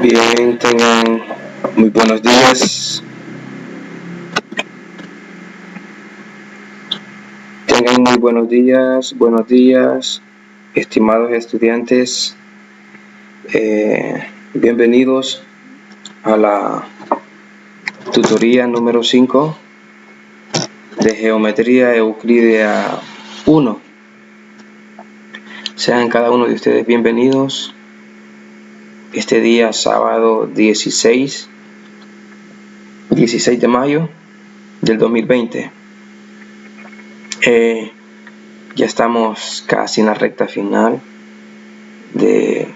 Bien, tengan muy buenos días. Tengan muy buenos días, estimados estudiantes. Bienvenidos a la tutoría número 5 de Geometría Euclídea 1. Sean cada uno de ustedes bienvenidos este día sábado 16 de mayo del 2020. Ya estamos casi en la recta final de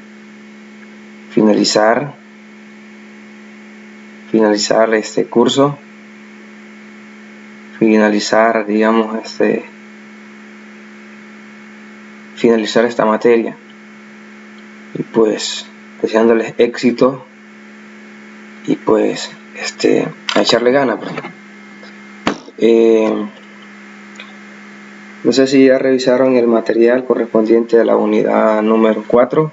finalizar este curso, finalizar esta materia, y pues deseándoles éxito y pues a echarle ganas. No sé si ya revisaron el material correspondiente a la unidad número 4.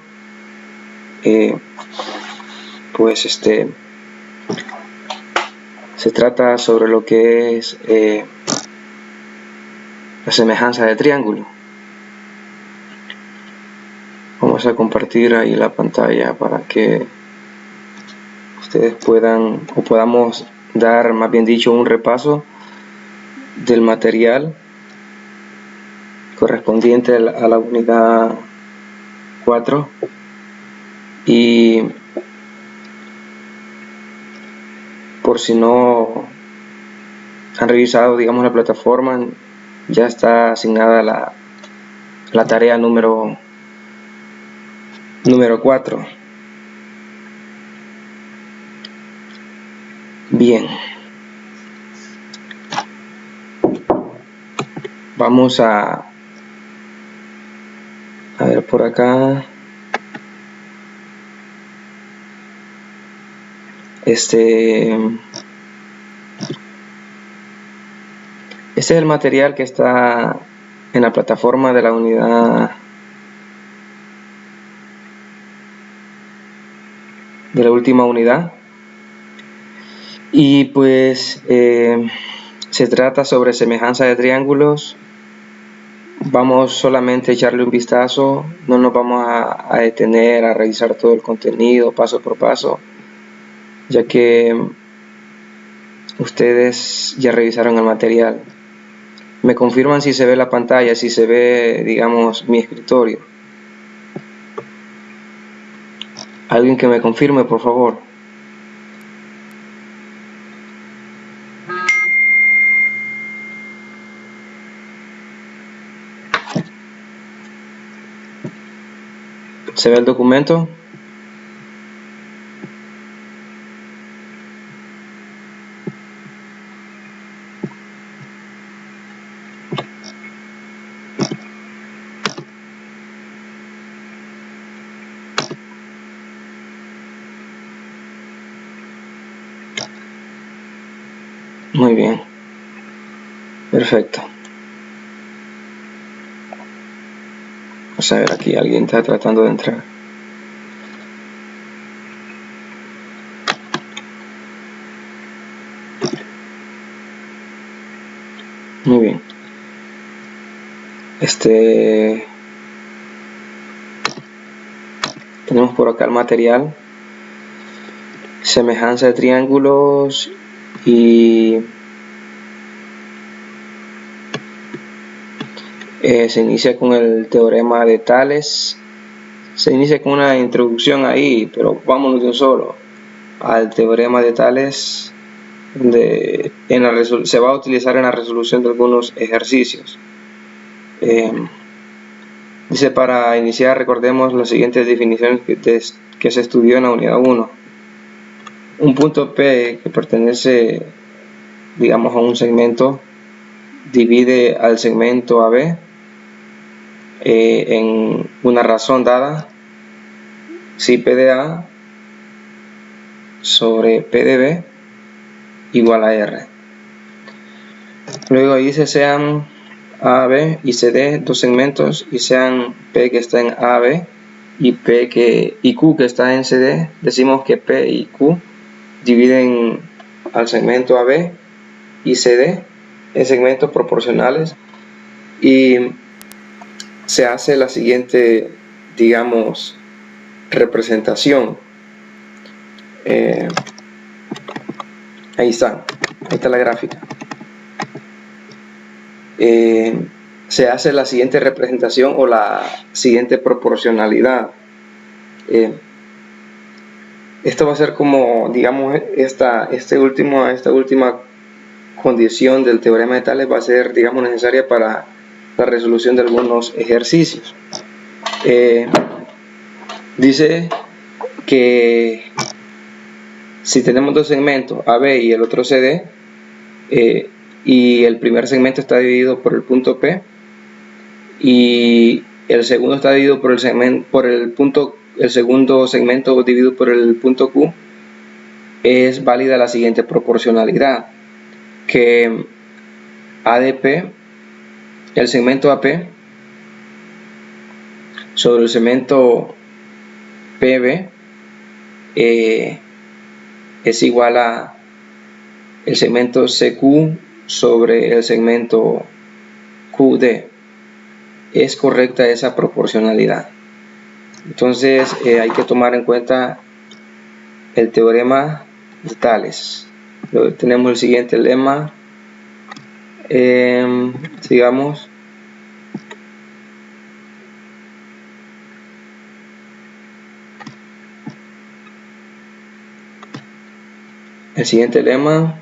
Se trata sobre lo que es la semejanza de triángulo. Vamos a compartir ahí la pantalla para que ustedes podamos dar, más bien dicho, un repaso del material correspondiente a la unidad 4. Y por si no han revisado, la plataforma, ya está asignada la tarea número 4. Bien, vamos a ver por acá. Este es el material que está en la plataforma de la unidad de la última unidad, y pues se trata sobre semejanza de triángulos. Vamos solamente a echarle un vistazo, no nos vamos a detener a revisar todo el contenido paso por paso, ya que ustedes ya revisaron el material. Me confirman si se ve la pantalla, si se ve, mi escritorio. Alguien que me confirme, por favor. ¿Se ve el documento? Muy bien. Perfecto. Vamos a ver, aquí alguien está tratando de entrar. Muy bien. Tenemos por acá el material, semejanza de triángulos, y se inicia con el teorema de Tales. Se inicia con una introducción ahí, pero vámonos de un solo al teorema de Tales, donde se va a utilizar en la resolución de algunos ejercicios. Dice, para iniciar recordemos las siguientes definiciones que se estudió en la unidad 1. Un punto P que pertenece, a un segmento, divide al segmento AB en una razón dada, si P de A sobre P de B igual a R. Luego dice, sean AB y CD dos segmentos, y sean P que está en AB y Q que está en CD, decimos que P y Q dividen al segmento AB y CD en segmentos proporcionales, y se hace la siguiente, digamos, representación. Ahí está la gráfica. Se hace la siguiente representación o la siguiente proporcionalidad. Esto va a ser como, digamos, esta última condición del teorema de Tales va a ser, digamos, necesaria para la resolución de algunos ejercicios. Dice que si tenemos dos segmentos, AB y el otro CD, y el primer segmento está dividido por el punto P y el segundo está dividido por el segundo segmento dividido por el punto Q, es válida la siguiente proporcionalidad, que ADP, el segmento AP sobre el segmento PB, es igual a el segmento CQ sobre el segmento QD. Es correcta esa proporcionalidad. Entonces hay que tomar en cuenta el teorema de Tales. Luego tenemos el siguiente lema. Sigamos. El siguiente lema,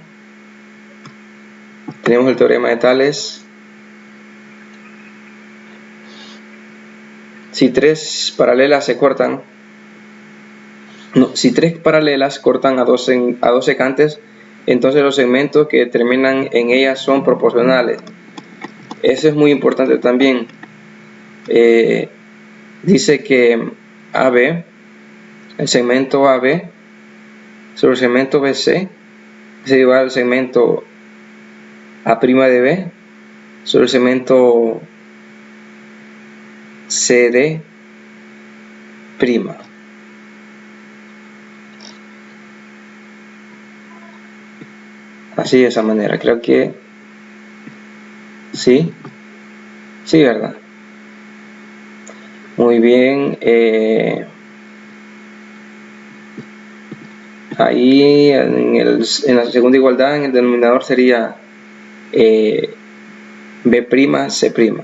tenemos el teorema de Tales. Si tres paralelas cortan a dos secantes, entonces los segmentos que terminan en ellas son proporcionales. Eso es muy importante también. Dice que AB, el segmento AB sobre el segmento BC es igual al segmento A' de B sobre el segmento CD'. Así de esa manera, creo que sí, ¿verdad? Muy bien. Ahí en la segunda igualdad, en el denominador sería B', C'.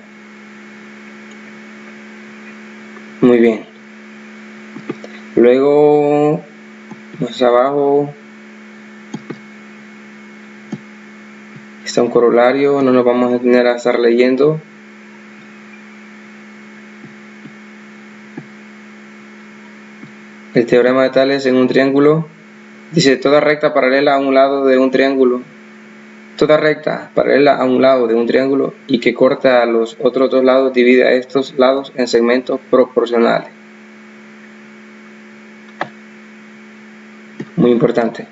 Muy bien. Luego, más abajo está un corolario, no nos vamos a tener a estar leyendo. El teorema de Tales en un triángulo. Dice, toda recta paralela a un lado de un triángulo, y que corta a los otros dos lados, divide a estos lados en segmentos proporcionales. Muy importante.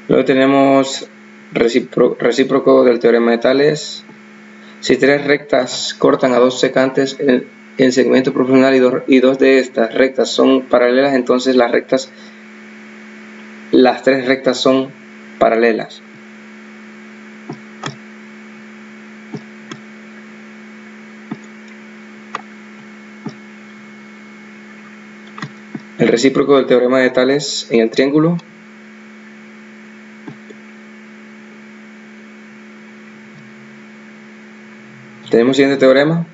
Luego tenemos recíproco del teorema de Tales. Si tres rectas cortan a dos secantes en segmento proporcional y dos de estas rectas son paralelas, entonces las tres rectas son paralelas. El recíproco del teorema de Tales en el triángulo. Tenemos el siguiente teorema.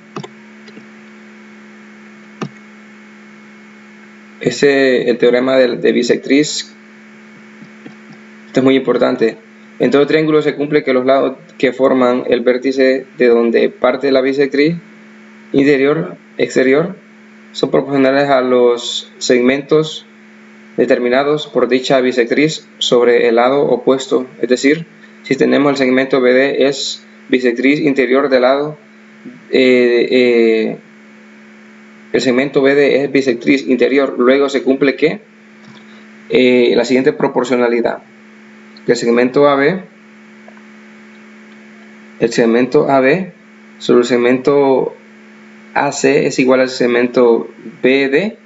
El teorema de bisectriz. Esto es muy importante. En todo triángulo se cumple que los lados que forman el vértice de donde parte la bisectriz exterior son proporcionales a los segmentos determinados por dicha bisectriz sobre el lado opuesto. Es decir, si tenemos el segmento BD es bisectriz interior del lado, el segmento BD es bisectriz interior. Luego se cumple que la siguiente proporcionalidad, que el segmento AB sobre el segmento AC es igual al segmento BD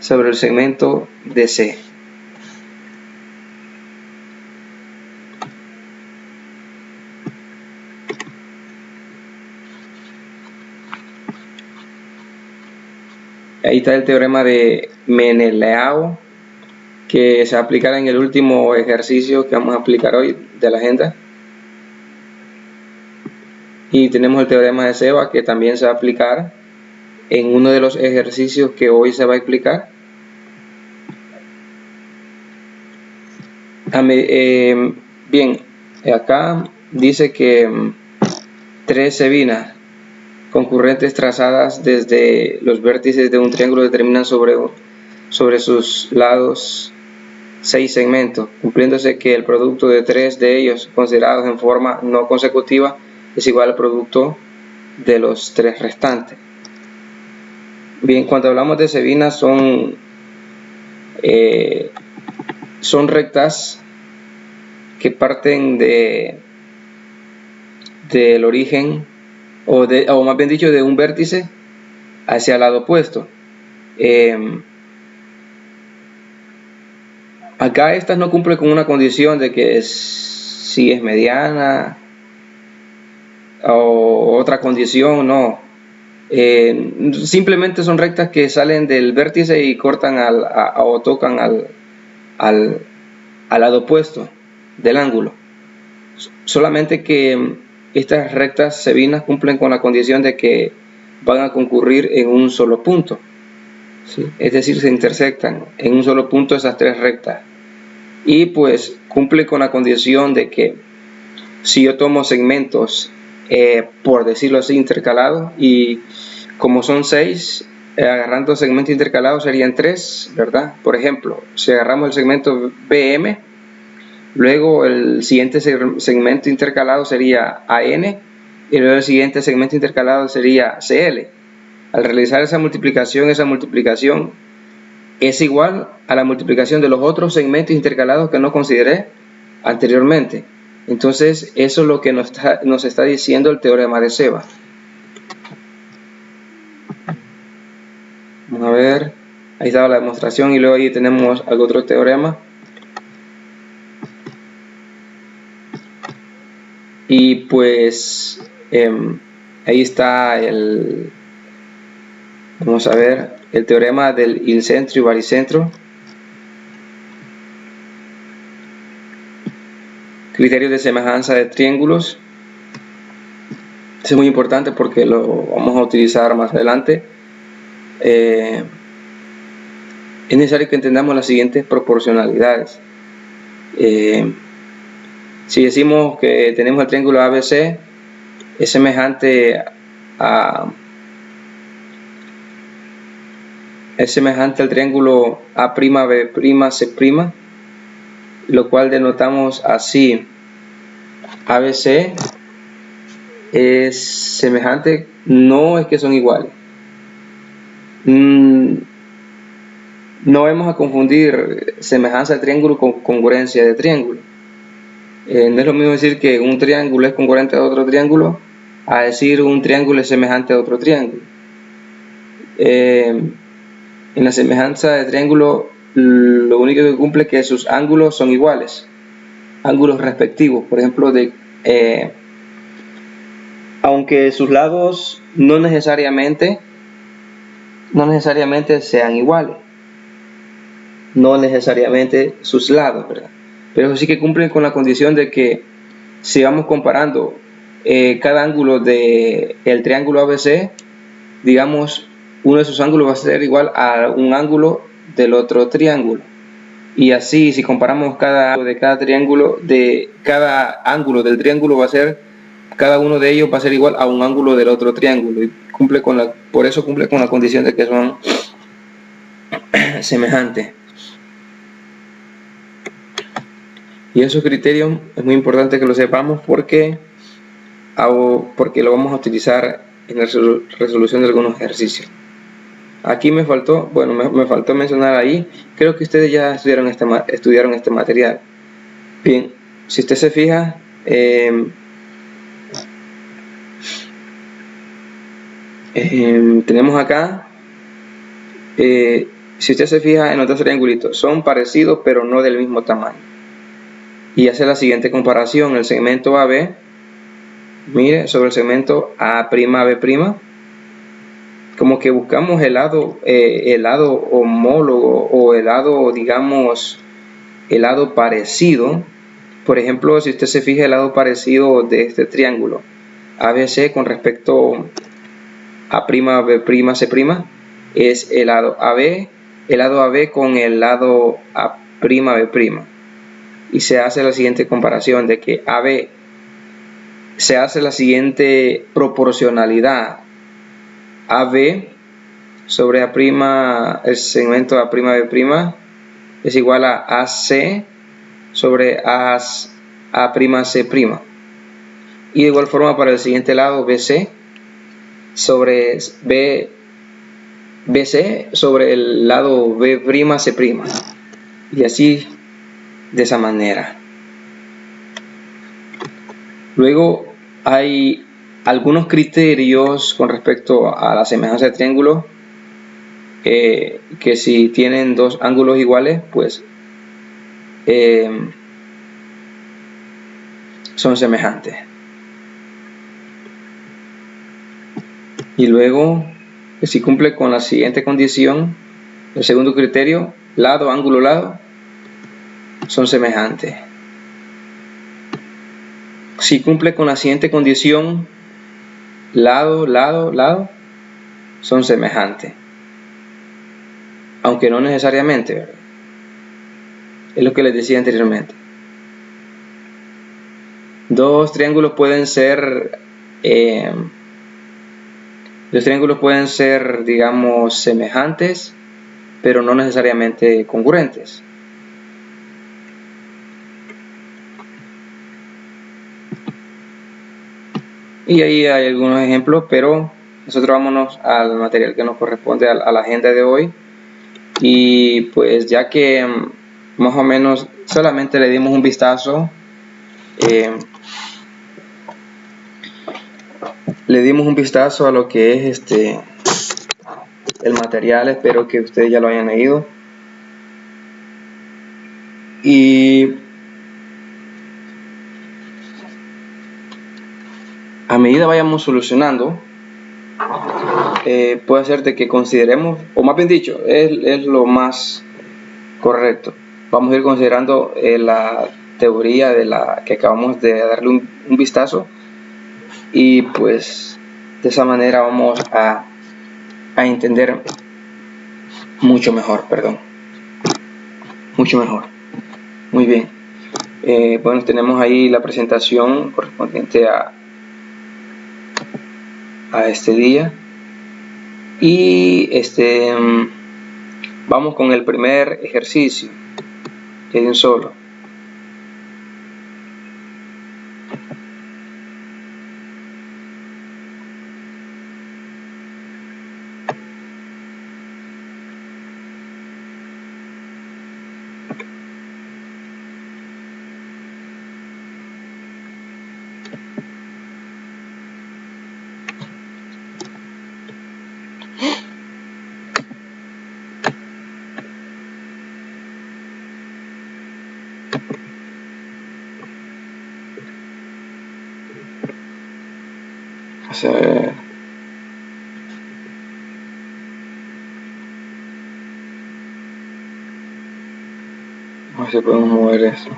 sobre el segmento DC. Ahí está el teorema de Meneleau, que se va a aplicar en el último ejercicio que vamos a aplicar hoy de la agenda. Y tenemos el teorema de Seba, que también se va a aplicar en uno de los ejercicios que hoy se va a explicar. Bien, acá dice que 3 sevinas concurrentes trazadas desde los vértices de un triángulo determinan sobre sus lados 6 segmentos, cumpliéndose que el producto de 3 de ellos considerados en forma no consecutiva es igual al producto de los 3 restantes. Bien, cuando hablamos de sevinas son rectas que parten del origen o más bien dicho de un vértice hacia el lado opuesto. Acá estas no cumplen con una condición de que si es mediana o otra condición, no. Simplemente son rectas que salen del vértice y cortan o tocan al lado opuesto del ángulo. Solamente que estas rectas sevinas cumplen con la condición de que van a concurrir en un solo punto, ¿sí? Es decir, se intersectan en un solo punto esas 3 rectas. Y pues cumple con la condición de que si yo tomo segmentos, por decirlo así, intercalados, y como son 6, agarrando segmentos intercalados serían 3, ¿verdad? Por ejemplo, si agarramos el segmento BM, luego el siguiente segmento intercalado sería AN, y luego el siguiente segmento intercalado sería CL. Al realizar esa multiplicación es igual a la multiplicación de los otros segmentos intercalados que no consideré anteriormente. Entonces, eso es lo que nos está diciendo el teorema de Seba. Vamos a ver, ahí estaba la demostración y luego ahí tenemos algún otro teorema. Y pues ahí está vamos a ver, el teorema del incentro y baricentro. Criterio de semejanza de triángulos. Eso es muy importante porque lo vamos a utilizar más adelante. Es necesario que entendamos las siguientes proporcionalidades. Si decimos que tenemos el triángulo ABC, es semejante al triángulo A'B'C', lo cual denotamos así: ABC es semejante, no es que son iguales. No vamos a confundir semejanza de triángulo con congruencia de triángulo. No es lo mismo decir que un triángulo es congruente a otro triángulo a decir un triángulo es semejante a otro triángulo. En la semejanza de triángulo, lo único que cumple es que sus ángulos son iguales, ángulos respectivos. Por ejemplo, aunque sus lados no necesariamente sean iguales, no necesariamente sus lados, ¿verdad? Pero sí que cumplen con la condición de que si vamos comparando cada ángulo del triángulo ABC, digamos, uno de sus ángulos va a ser igual a un ángulo del otro triángulo. Y así, si comparamos cada ángulo de cada ángulo del triángulo, cada uno de ellos va a ser igual a un ángulo del otro triángulo. Y por eso cumple con la condición de que son semejantes. Y esos criterios es muy importante que lo sepamos porque lo vamos a utilizar en la resolución de algunos ejercicios. Aquí me faltó mencionar ahí, creo que ustedes ya estudiaron este material. Bien, si usted se fija, Tenemos acá, si usted se fija en los dos triangulitos, son parecidos pero no del mismo tamaño. Y hace la siguiente comparación: el segmento AB, mire, sobre el segmento A'B', como que buscamos el lado homólogo, o el lado, digamos, el lado parecido. Por ejemplo, si usted se fija, el lado parecido de este triángulo ABC con respecto a A'B', C', es el lado AB con el lado A'B'. Y se hace la siguiente comparación de que AB, se hace la siguiente proporcionalidad: AB sobre A', el segmento A'B' es igual a AC sobre A'C'. Y de igual forma para el siguiente lado, BC sobre BC sobre el lado B'C'. Y así, de esa manera. Luego hay algunos criterios con respecto a la semejanza de triángulos, que si tienen dos ángulos iguales, pues son semejantes. Y luego, si cumple con la siguiente condición, el segundo criterio, lado, ángulo, lado, son semejantes. Si cumple con la siguiente condición, lado, lado, lado, son semejantes. Aunque no necesariamente, ¿verdad? Es lo que les decía anteriormente. Dos triángulos pueden ser, digamos, semejantes, pero no necesariamente congruentes. Y ahí hay algunos ejemplos, pero nosotros vámonos al material que nos corresponde, a la agenda de hoy. Y pues ya que más o menos solamente le dimos un vistazo, a lo que es el material. Espero que ustedes ya lo hayan leído. Y a medida vayamos solucionando, puede ser de que consideremos, o más bien dicho, es lo más correcto, vamos a ir considerando la teoría de la que acabamos de darle un vistazo, y pues de esa manera vamos a entender mucho mejor, mucho mejor. Muy bien. Bueno, tenemos ahí la presentación correspondiente a este día, y vamos con el primer ejercicio, que es de un solo. A ver si podemos mover eso.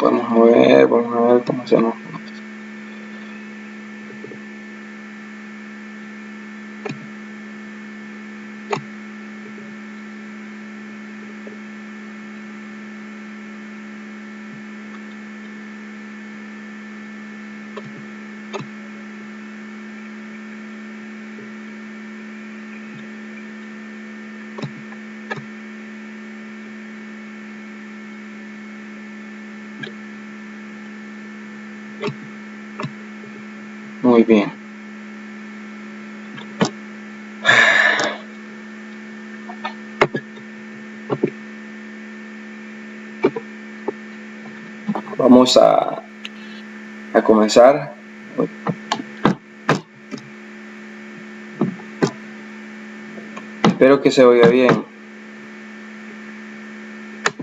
Vamos a ver cómo hacemos. Muy bien. Vamos a comenzar. Espero que se oiga bien.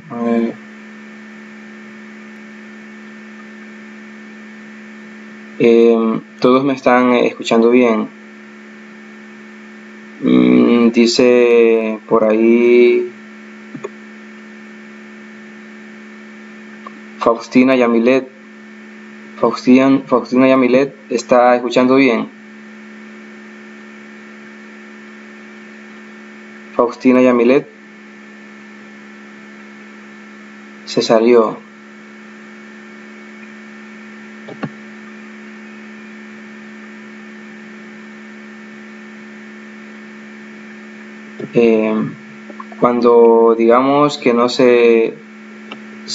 A ver. Todos me están escuchando bien. Dice por ahí Faustina Yamilet. Faustina Yamilet está escuchando bien. Faustina Yamilet se salió. Cuando digamos que no se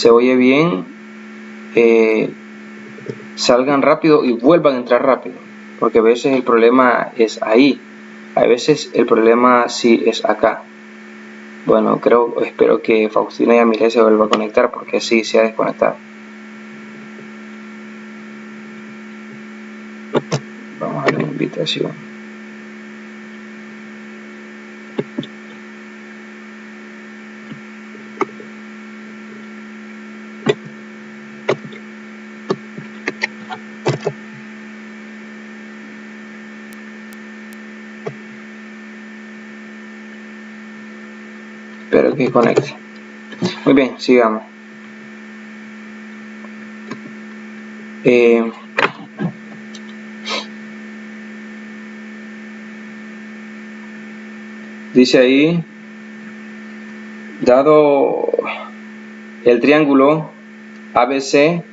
oye bien, salgan rápido y vuelvan a entrar rápido, porque a veces el problema es ahí, a veces el problema sí es acá. Bueno, espero que Faustina Yamilet se vuelva a conectar, porque sí se ha desconectado. Vamos a la invitación. Espero que conecte. Muy bien, sigamos. Dice ahí, dado el triángulo ABC,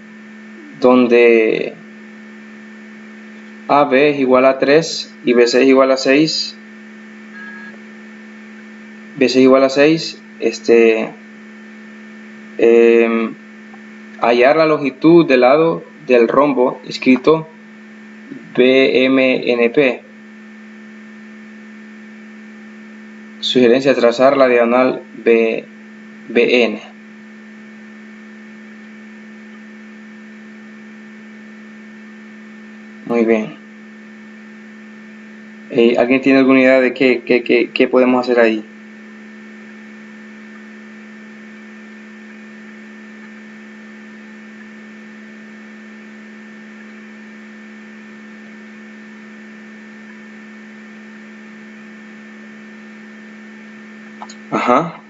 donde AB es igual a 3 y BC es igual a 6, BC es igual a 6, hallar la longitud del lado del rombo escrito BMNP. Sugerencia: trazar la diagonal BN. Muy bien. ¿Alguien tiene alguna idea de qué podemos hacer ahí? Ajá.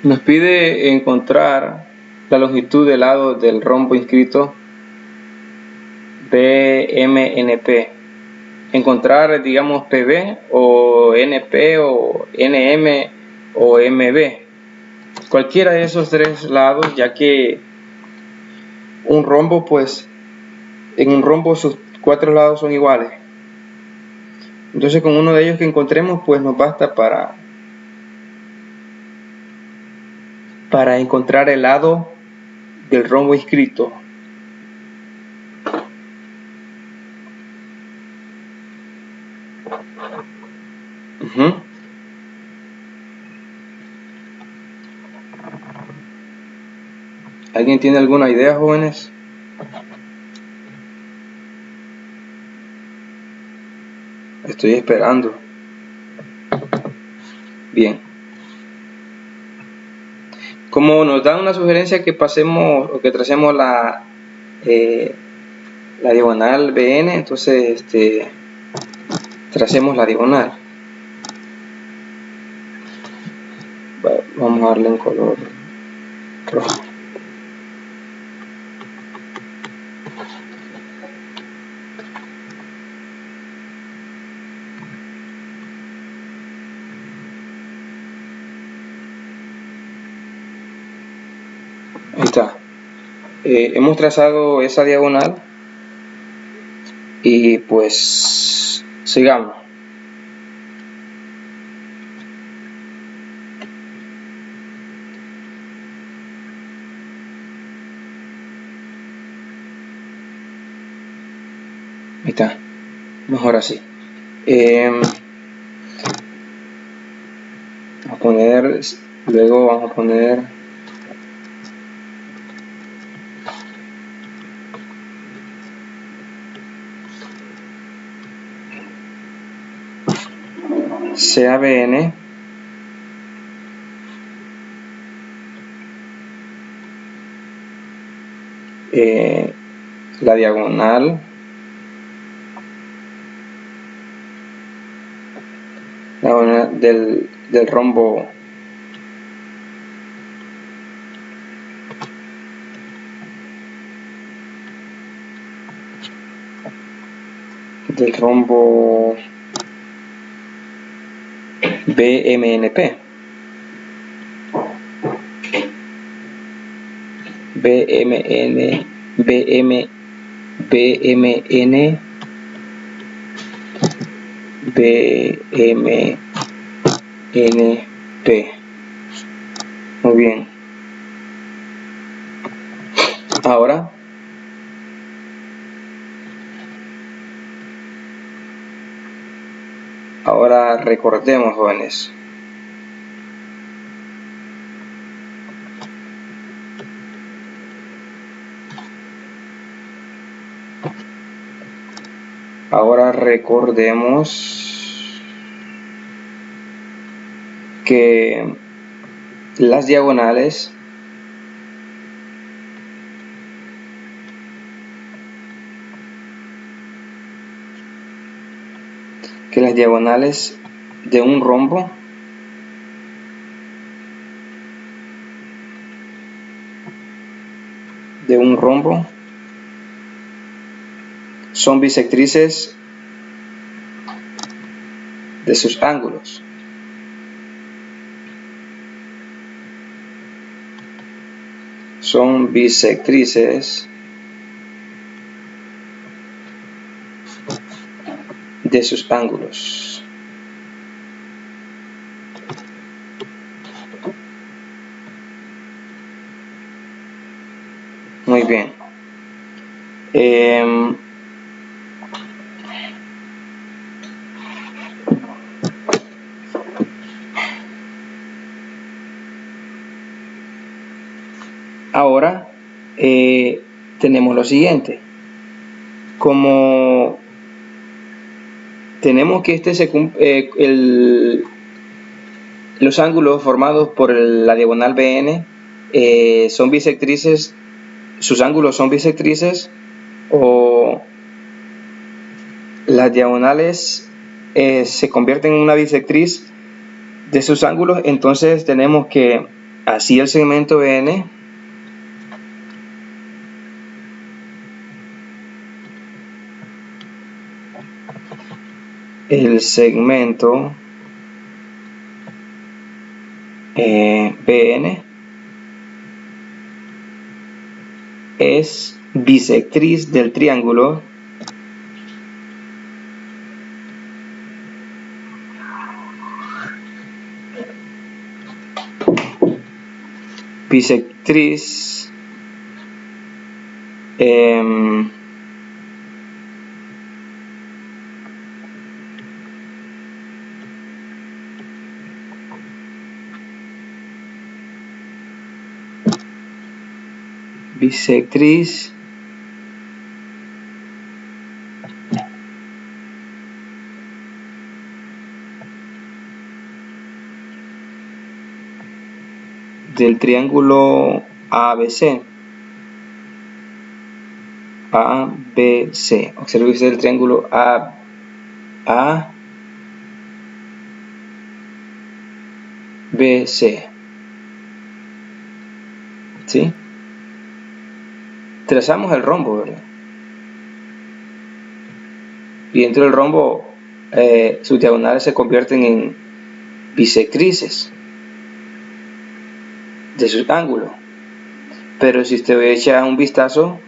Nos pide encontrar la longitud del lado del rombo inscrito BMNP. Encontrar, digamos, PB o NP o NM o MB. Cualquiera de esos tres lados, ya que un rombo, pues, en un rombo sus cuatro lados son iguales. Entonces, con uno de ellos que encontremos, pues nos basta para encontrar el lado del rombo inscrito. ¿Alguien tiene alguna idea, jóvenes? Estoy esperando. Bien. Como nos dan una sugerencia que pasemos o que tracemos la diagonal BN, entonces tracemos la diagonal. Vamos a darle un color rojo. Ahí está. Hemos trazado esa diagonal y pues sigamos. Ahí está, mejor así. Vamos a poner, luego vamos a poner CABN la diagonal del rombo BMNP. BMN BMNP. Muy bien. Ahora recordemos, jóvenes. Ahora recordemos que las diagonales de un rombo son bisectrices de sus ángulos. Son bisectrices de sus ángulos. Muy bien. Ahora tenemos lo siguiente. Como tenemos que los ángulos formados por la diagonal BN son bisectrices, sus ángulos son bisectrices, o las diagonales se convierten en una bisectriz de sus ángulos, entonces tenemos que así el segmento BN el segmento BN es bisectriz del triángulo bisectriz bisectriz del triángulo ABC. ABC. Observe que es el triángulo ABC. ¿Sí? Trazamos el rombo, ¿verdad? Y dentro del rombo sus diagonales se convierten en bisectrices de sus ángulos. Pero si usted echa un vistazo,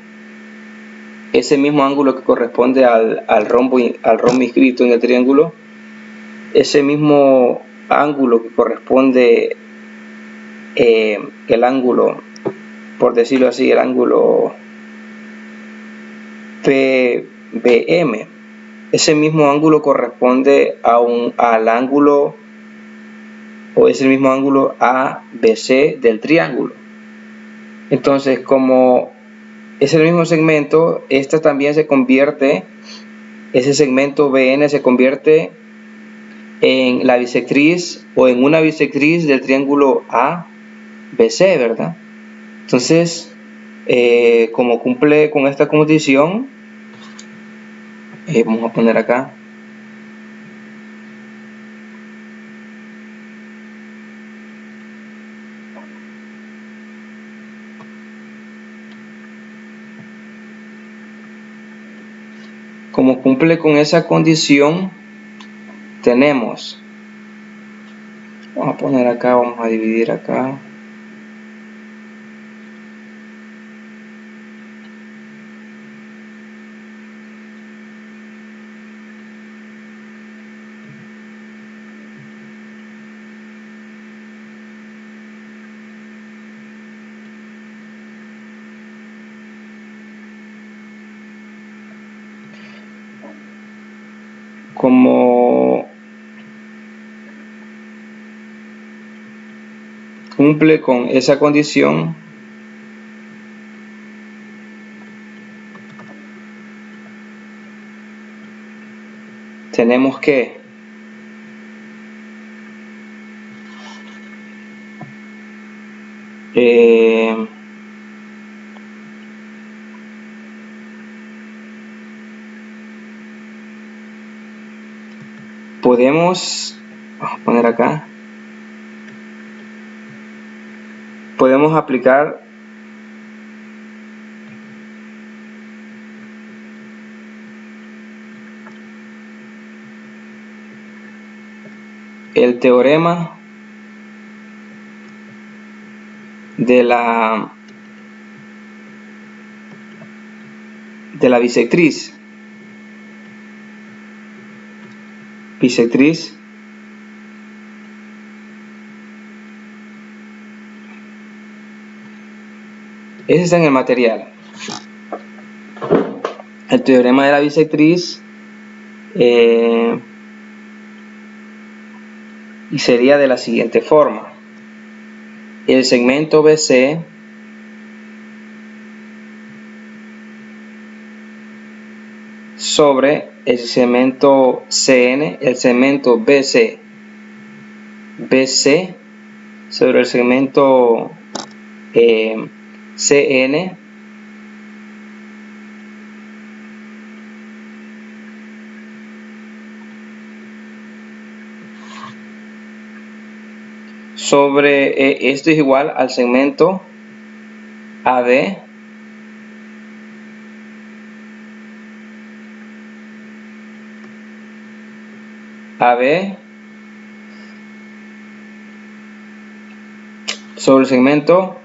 ese mismo ángulo que corresponde al rombo inscrito en el triángulo, ese mismo ángulo que corresponde el ángulo, por decirlo así, el ángulo PBM, ese mismo ángulo corresponde al ángulo, o es el mismo ángulo ABC del triángulo. Entonces, como es el mismo segmento, esta también se convierte, ese segmento BN se convierte en la bisectriz o en una bisectriz del triángulo ABC, ¿verdad? Entonces, como cumple con esta condición, vamos a poner acá como cumple con esa condición, tenemos, vamos a poner acá, vamos a dividir acá, como cumple con esa condición, tenemos que podemos, vamos a poner acá, podemos aplicar el teorema de la bisectriz. Ese está en el material. El teorema de la bisectriz y sería de la siguiente forma: el segmento BC sobre el segmento CN, el segmento BC sobre el segmento CN sobre esto es igual al segmento AD sobre el segmento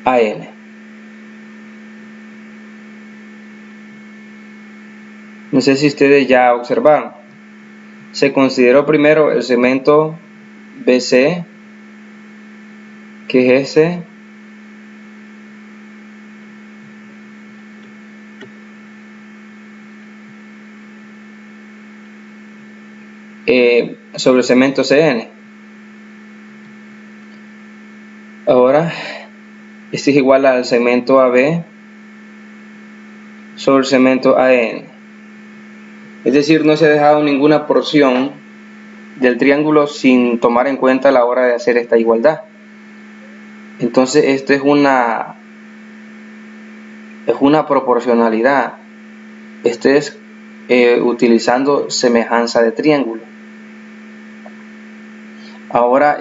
AN. No sé si ustedes ya observaron. Se consideró primero el segmento BC, que es ese, sobre el segmento CN. Ahora este es igual al segmento AB sobre el segmento AN. Es decir, no se ha dejado ninguna porción del triángulo sin tomar en cuenta a la hora de hacer esta igualdad. Entonces esto es una proporcionalidad. Esto es utilizando semejanza de triángulo. Ahora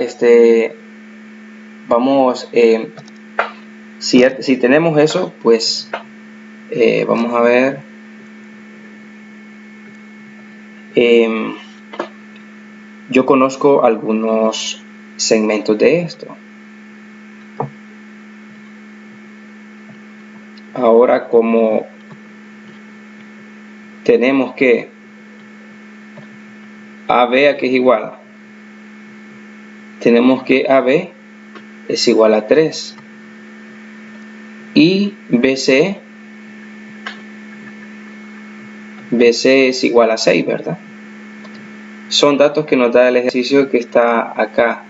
vamos, si tenemos eso, pues vamos a ver. Yo conozco algunos segmentos de esto. Ahora, como tenemos que AB a que es igual, tenemos que AB es igual a 3 y BC es igual a 6, ¿verdad? Son datos que nos da el ejercicio que está acá.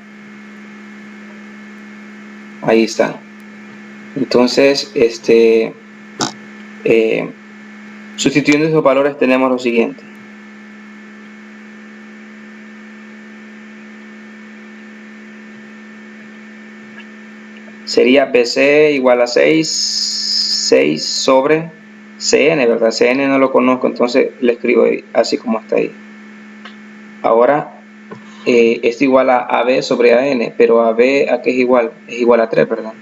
Ahí están. Entonces, sustituyendo esos valores tenemos lo siguiente. Sería BC igual a 6 sobre CN, ¿verdad? CN no lo conozco, entonces le escribo así como está ahí. Ahora, esto igual a AB sobre AN, pero AB a qué es igual a 3, ¿verdad?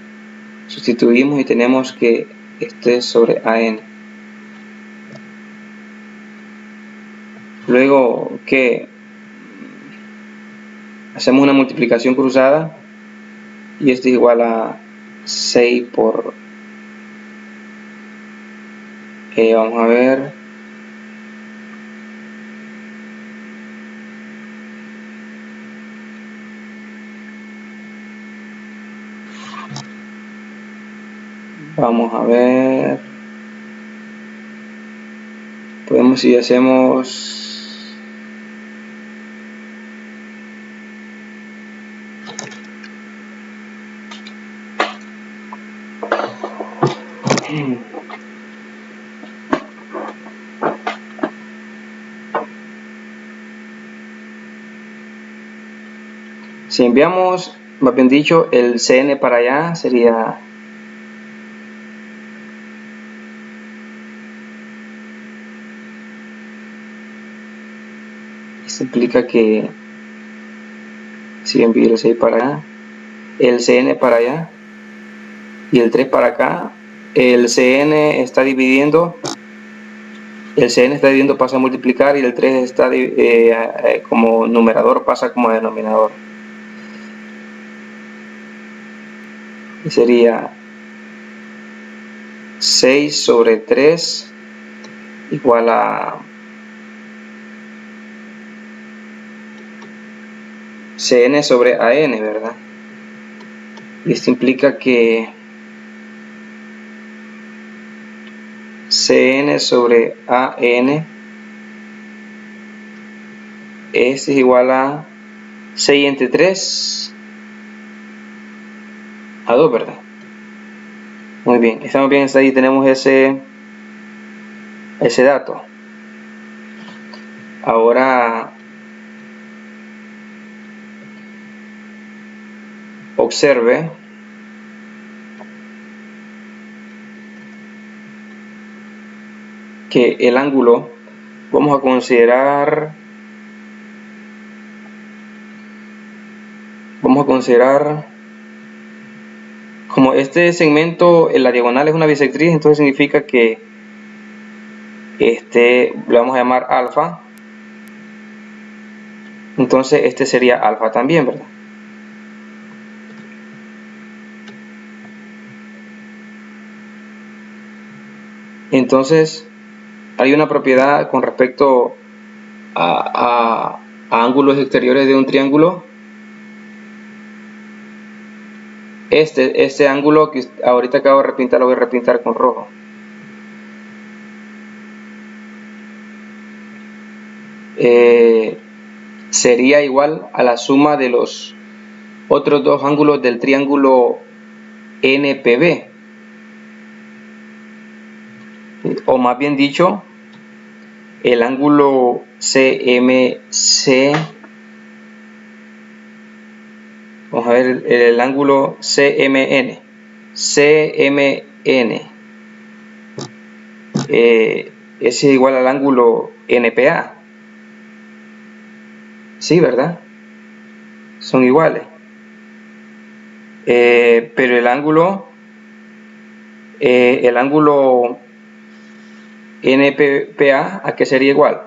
Sustituimos y tenemos que este sobre AN. Luego que hacemos una multiplicación cruzada y esto es igual a 6 por vamos a ver, podemos, si hacemos si enviamos, más bien dicho, el CN para allá sería esto implica que si envío el 6 para allá, el CN para allá y el 3 para acá, el CN está dividiendo, pasa a multiplicar y el 3 está como numerador pasa como denominador. Y sería 6 sobre 3 igual a CN sobre AN, ¿verdad? Y esto implica que CN sobre AN es igual a 6 entre 3 a 2, ¿verdad? Muy bien, estamos bien hasta ahí, tenemos ese dato. Ahora observe que el ángulo vamos a considerar como este segmento en la diagonal es una bisectriz, entonces significa que le vamos a llamar alfa, entonces este sería alfa también, ¿verdad? Entonces hay una propiedad con respecto a ángulos exteriores de un triángulo. Este ángulo que ahorita acabo de repintar lo voy a repintar con rojo. Sería igual a la suma de los otros dos ángulos del triángulo NPB, o más bien dicho, el ángulo CMC, vamos a ver el ángulo CMN es igual al ángulo NPA. Sí, ¿verdad? Son iguales. Pero el ángulo NPA, ¿a qué sería igual?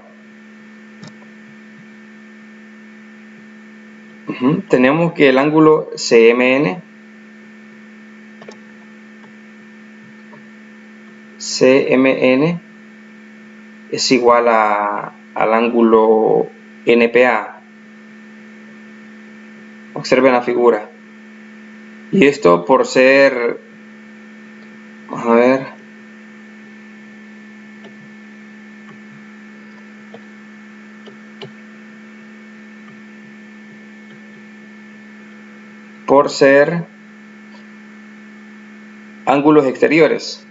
Tenemos que el ángulo CMN es igual al ángulo NPA. Observen la figura. Y esto por ser, vamos a ver, por ser ángulos exteriores.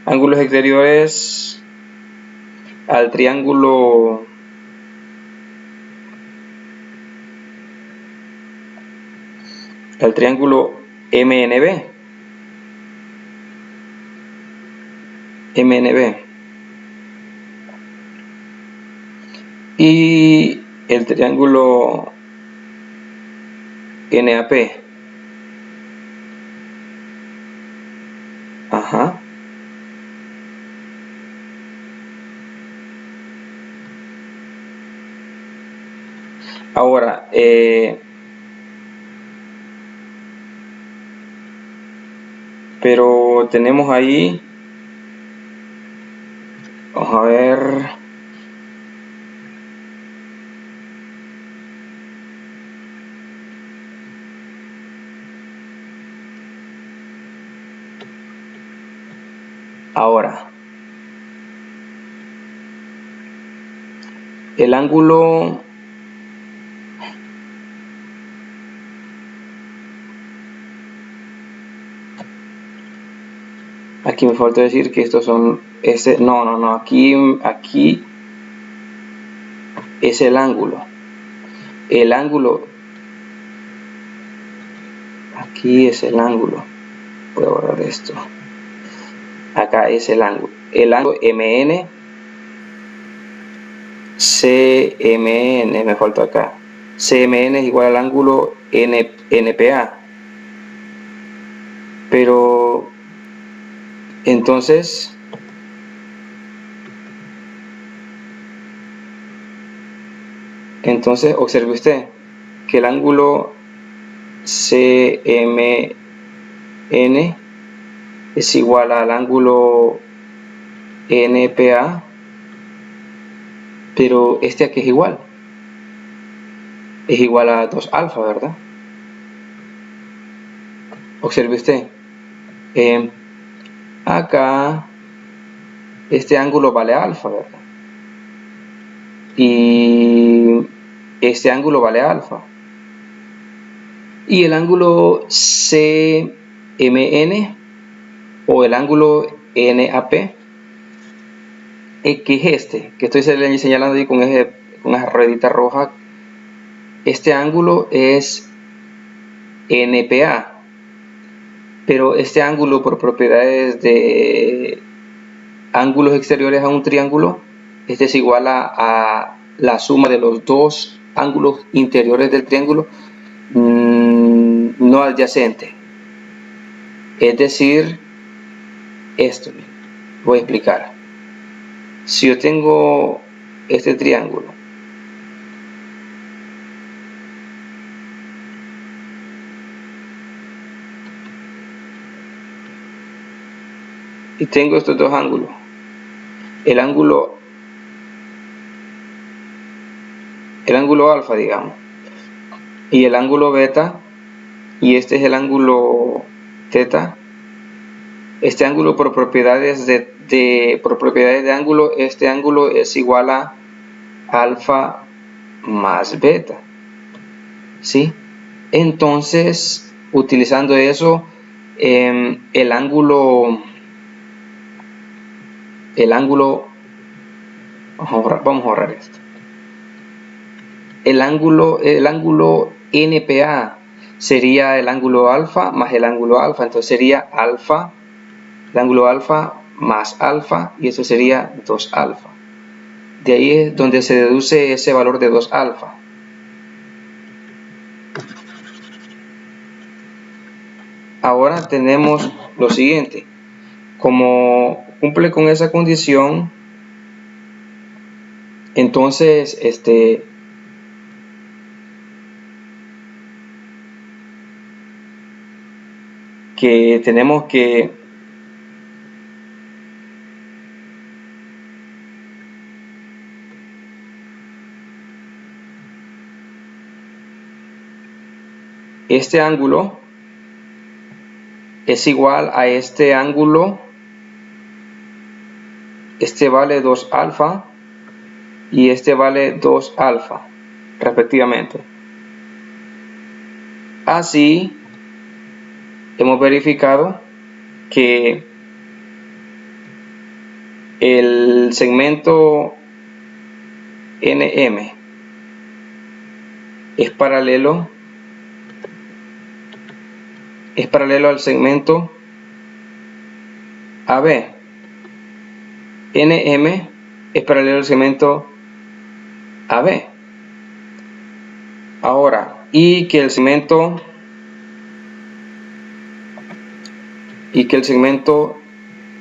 Ángulos exteriores al triángulo MNB. Y el triángulo NAP. Ajá. Ahora, pero tenemos ahí, vamos a ver, ahora, el ángulo aquí me falta decir que estos son aquí es el ángulo aquí es el ángulo, voy a borrar esto, acá es el ángulo MN CMN, me falta acá, CMN es igual al ángulo NPA, pero entonces observe usted que el ángulo CMN es igual al ángulo NPA, pero este aquí es igual a 2 alfa, ¿verdad? Observe usted, acá este ángulo vale alfa, ¿verdad? Y este ángulo vale alfa. Y el ángulo CMN o el ángulo NAP, que es este, que estoy señalando ahí con esa ruedita roja, este ángulo es NPA, pero este ángulo, por propiedades de ángulos exteriores a un triángulo, este es igual a la suma de los dos ángulos interiores del triángulo no adyacente. Es decir, esto voy a explicar. Si yo tengo este triángulo y tengo estos dos ángulos, el ángulo alfa, digamos, y el ángulo beta, y este es el ángulo teta. Este ángulo, por propiedades de ángulo, este ángulo es igual a alfa más beta, ¿sí? Entonces, utilizando eso, el ángulo, vamos a ahorrar esto. El ángulo NPA sería el ángulo alfa más el ángulo alfa, entonces sería alfa, el ángulo alfa más alfa, y eso sería 2 alfa. De ahí es donde se deduce ese valor de 2 alfa. Ahora tenemos lo siguiente: como cumple con esa condición, entonces que tenemos que este ángulo es igual a este ángulo, este vale 2 alfa y este vale 2 alfa respectivamente. Así hemos verificado que el segmento NM es paralelo al segmento AB. NM es paralelo al segmento AB. Ahora, y que el segmento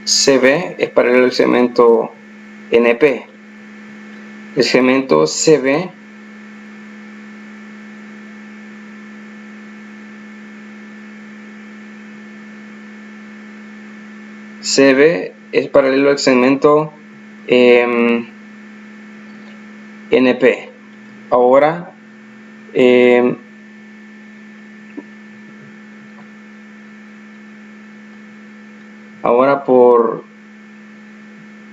CB es paralelo al segmento NP. El segmento CB es paralelo al segmento NP. Ahora por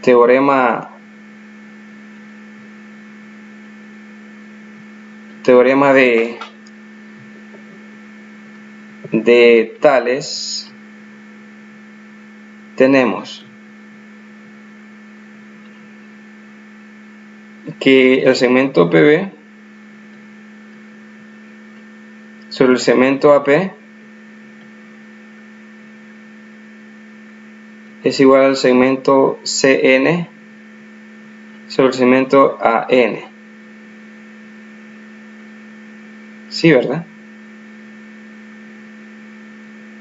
teorema de Tales, tenemos que el segmento PB sobre el segmento AP es igual al segmento CN sobre el segmento AN. Sí, ¿verdad?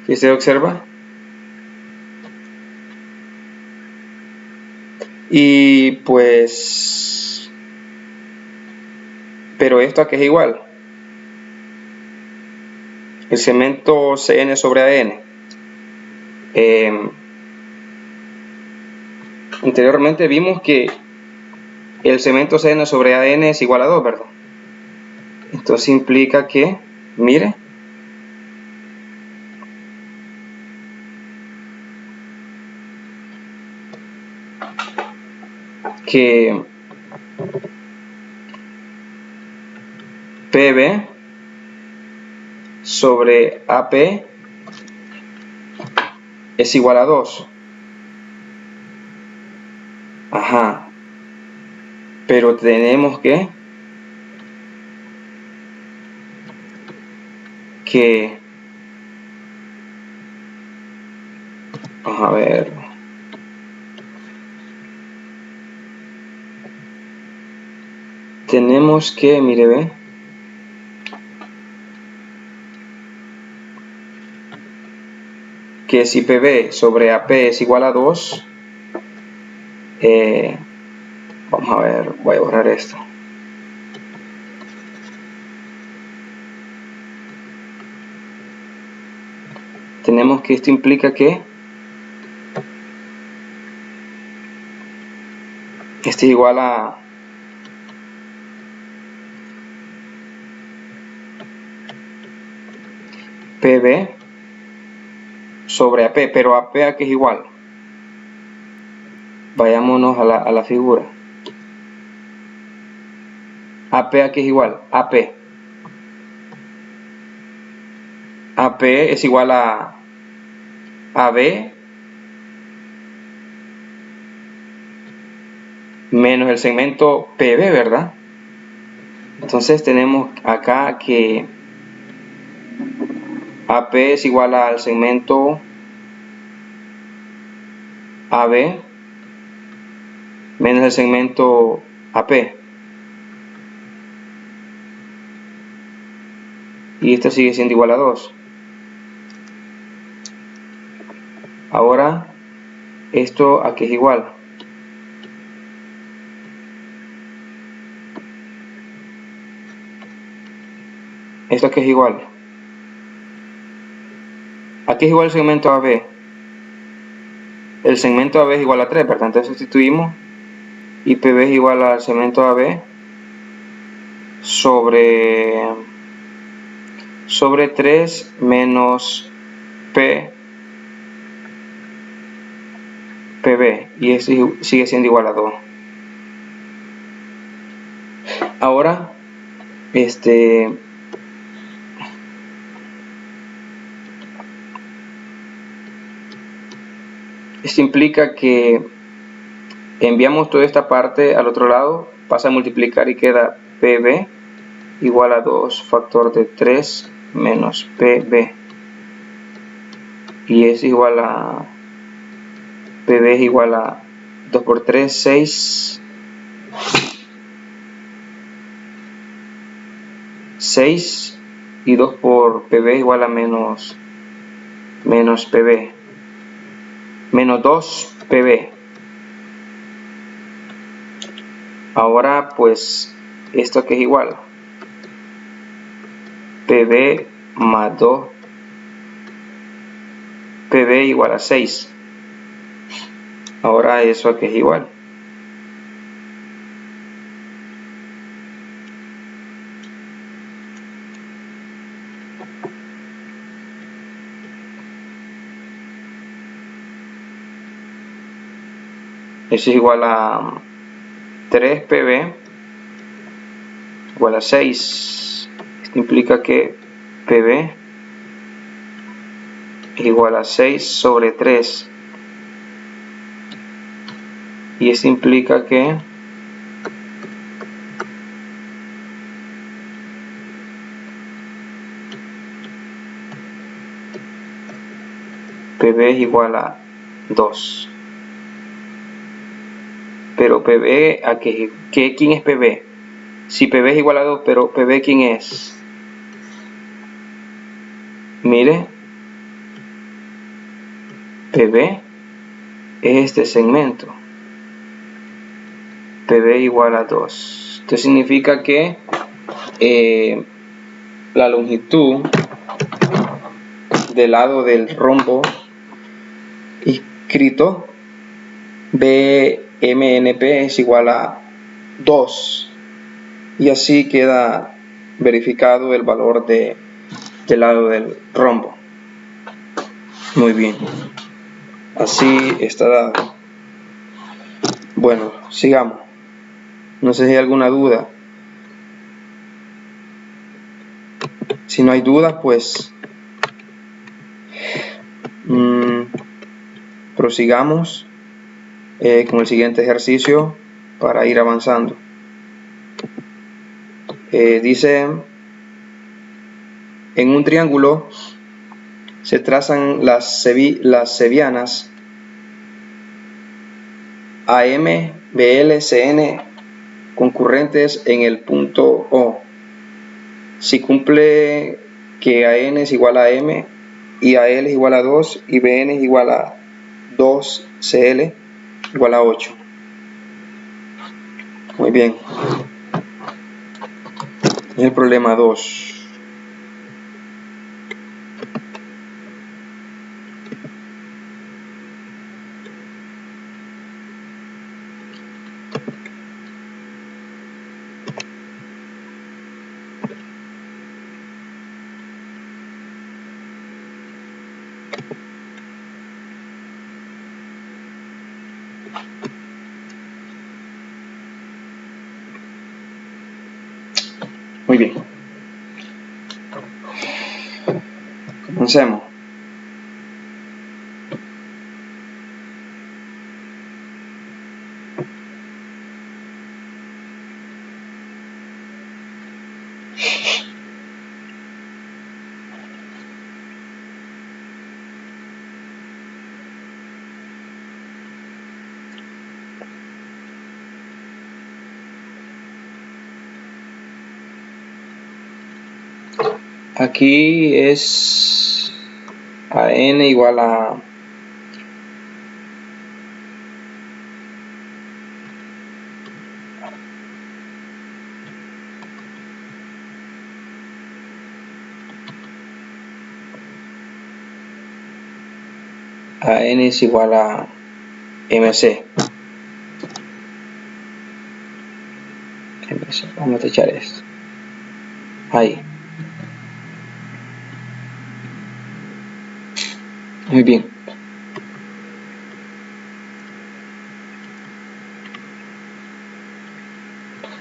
¿Y se observa? Y pues, pero esto aquí es igual. El segmento CN sobre AN. Anteriormente vimos que el segmento CN sobre AN es igual a 2, ¿verdad? Entonces implica que, mire, que PB sobre AP es igual a 2. Ajá. Pero tenemos que vamos a ver. Tenemos que, mire, ve. Que si PB sobre AP es igual a 2, vamos a ver, voy a borrar esto. Tenemos que esto implica que este es igual a PB sobre AP, pero AP aquí es igual. Vayámonos a la figura. AP aquí es igual, AP. AP es igual a AB menos el segmento PB, ¿verdad? Entonces tenemos acá que AP es igual al segmento AB menos el segmento AP. Y esto sigue siendo igual a 2. Ahora, esto aquí es igual. Esto aquí es igual. Aquí es igual el segmento AB. El segmento AB es igual a 3, ¿verdad? Entonces sustituimos y PB es igual al segmento AB sobre 3 menos PB, y eso sigue siendo igual a 2. Ahora, esto implica que enviamos toda esta parte al otro lado, pasa a multiplicar y queda PB igual a 2 factor de 3 menos PB, y es igual a PB es igual a 2 por 3, 6 y 2 por PB igual a menos PB, menos 2 PB. Ahora pues esto que es igual PB más 2 PB igual a 6. Ahora eso aquí es igual eso es igual a 3 PB igual a 6. Esto implica que PB es igual a 6 sobre 3, y esto implica que PB es igual a 2. Pero PB, ¿a qué? ¿Quién es PB? Si PB es igual a 2, pero PB ¿quién es? Mire, PB es este segmento. PB igual a 2. Esto significa que la longitud del lado del rombo inscrito BMNP es igual a 2, y así queda verificado el valor del lado del rombo. Muy bien, así está dado. Bueno, sigamos. No sé si hay alguna duda. Si no hay duda, pues prosigamos con el siguiente ejercicio para ir avanzando. Dice, en un triángulo se trazan las sevianas AM, BL, CN concurrentes en el punto O. Si cumple que AN es igual a M y AL es igual a 2 y BN es igual a 2, CL igual a 8. Muy bien. Es el problema 2. Muy bien. Comencemos. Aquí es a n igual a n es igual a mc. Vamos a echar esto ahí. Muy bien.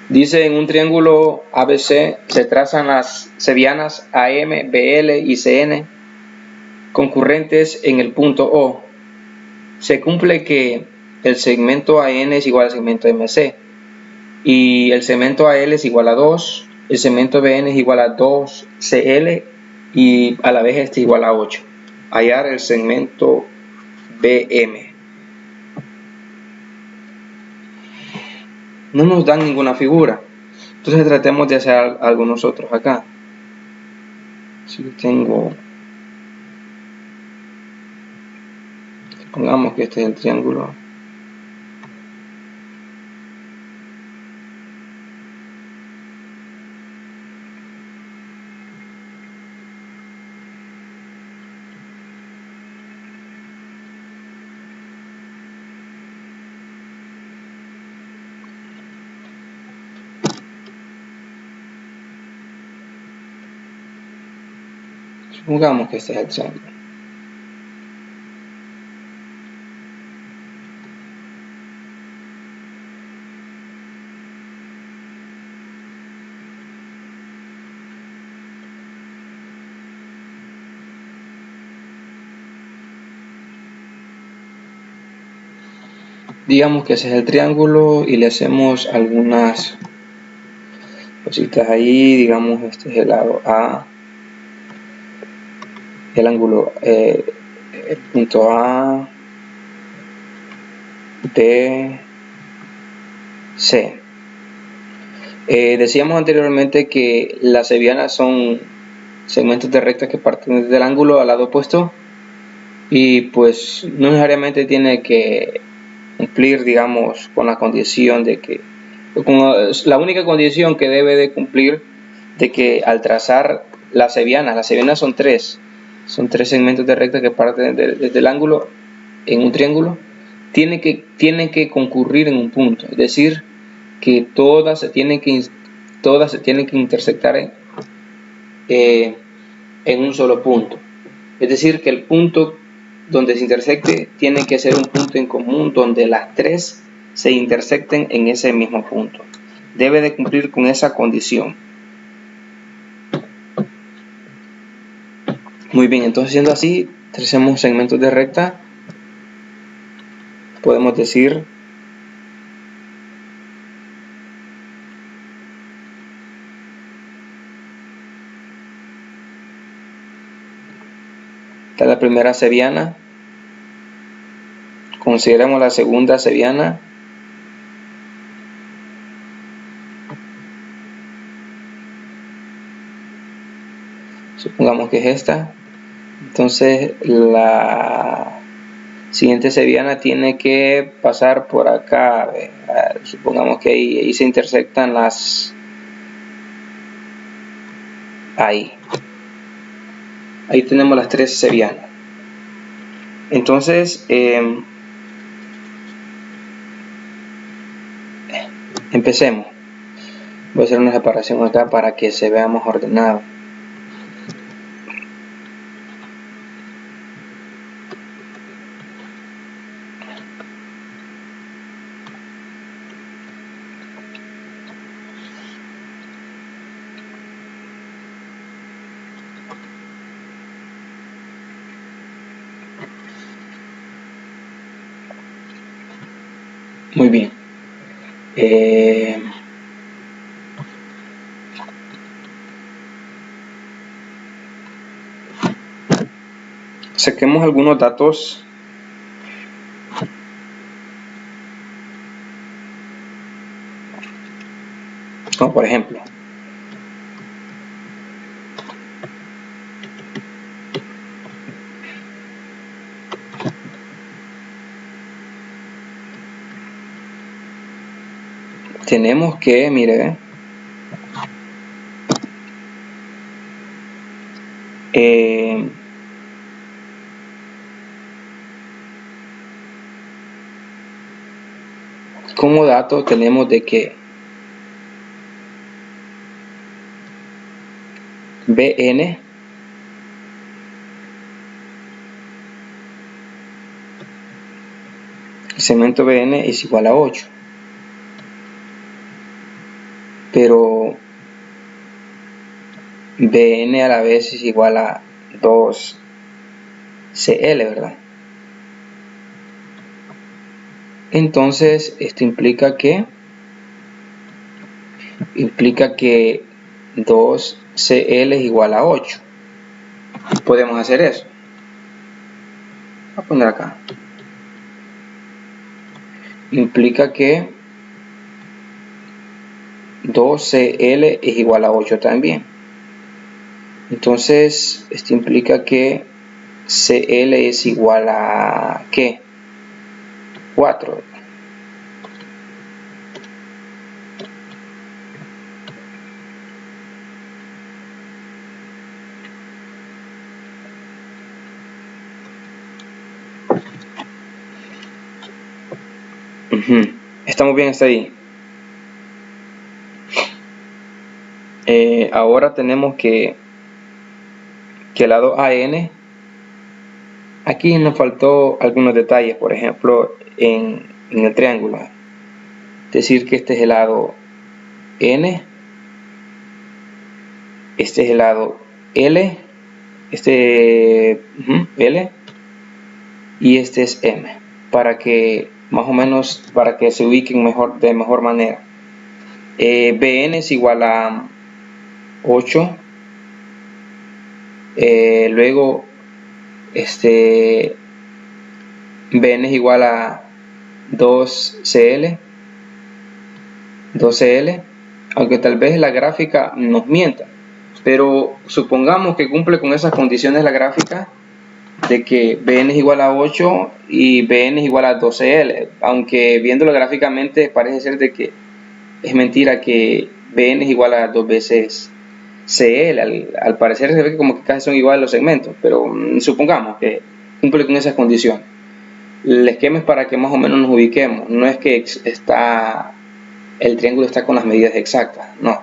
Dice: en un triángulo ABC se trazan las sevianas AM, BL y CN concurrentes en el punto O. Se cumple que el segmento AN es igual al segmento MC y el segmento AL es igual a 2, el segmento BN es igual a 2CL y a la vez este igual a 8. Hallar el segmento BM. No nos dan ninguna figura, entonces tratemos de hacer algo nosotros acá. Si tengo, pongamos que este es el triángulo. Supongamos que este es el triángulo. Digamos que ese es el triángulo y le hacemos algunas cositas ahí. Digamos, este es el lado A, el ángulo, el punto A, B, C. Decíamos anteriormente que las sevianas son segmentos de recta que parten desde el ángulo al lado opuesto y pues no necesariamente tiene que cumplir, digamos, con la condición de que, la única condición que debe de cumplir de que al trazar las sevianas son tres segmentos de recta que parten desde el ángulo en un triángulo, tienen que concurrir en un punto, es decir, que todas se tienen que intersectar en un solo punto, es decir, que el punto donde se intersecte tiene que ser un punto en común donde las tres se intersecten en ese mismo punto. Debe de cumplir con esa condición. Muy bien, entonces siendo así, tracemos segmentos de recta. Podemos decir esta es la primera seviana, consideremos la segunda seviana, supongamos que es esta. Entonces la siguiente seviana tiene que pasar por acá. Supongamos que ahí se intersectan las, ahí tenemos las tres sevianas. Entonces empecemos. Voy a hacer una separación acá para que se vea más ordenado. Muy bien. Saquemos algunos datos. Como por ejemplo, tenemos que, mire, como dato tenemos de que BN el segmento BN es igual a 8, pero BN a la vez es igual a 2CL, ¿verdad? Entonces esto implica que 2CL es igual a 8. Podemos hacer eso. Voy a poner acá. Implica que 2CL es igual a 8 también. Entonces esto implica que CL es igual a ¿qué? 4. Estamos bien hasta ahí. Ahora tenemos que el lado AN, aquí nos faltó algunos detalles, por ejemplo en el triángulo, decir que este es el lado N, este es el lado L, L, y este es M, para que más o menos, para que se ubiquen mejor, de mejor manera. BN es igual a 8, luego BN es igual a 2CL, aunque tal vez la gráfica nos mienta, pero supongamos que cumple con esas condiciones la gráfica de que BN es igual a 8 y BN es igual a 2CL, aunque viéndolo gráficamente parece ser de que es mentira, que BN es igual a 2 veces CL. Al parecer se ve que como que casi son iguales los segmentos, pero supongamos que cumple con esas condiciones. El esquema es para que más o menos nos ubiquemos, no es que el triángulo está con las medidas exactas, no.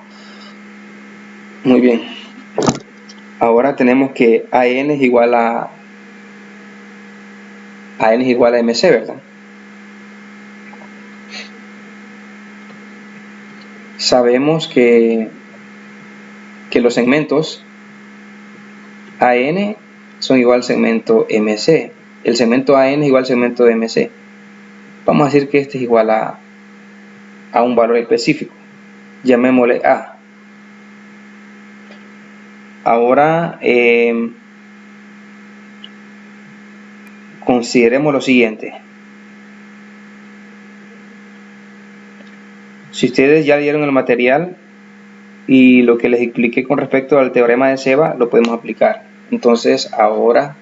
Muy bien. Ahora tenemos que AN es igual a MC, ¿verdad? Sabemos que los segmentos AN son igual al segmento MC. El segmento AN es igual al segmento de MC. Vamos a decir que este es igual a un valor específico. Llamémosle A. Ahora consideremos lo siguiente. Si ustedes ya dieron el material y lo que les expliqué con respecto al teorema de Ceva lo podemos aplicar. Entonces ahora,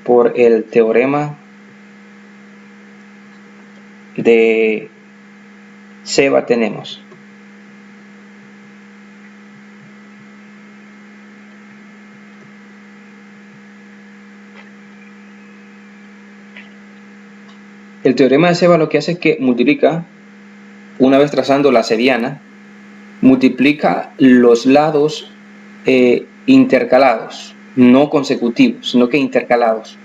por el teorema de Ceva tenemos el teorema de Ceva, lo que hace es que multiplica, una vez trazando la seriana, multiplica los lados intercalados, no consecutivos, sino que intercalados.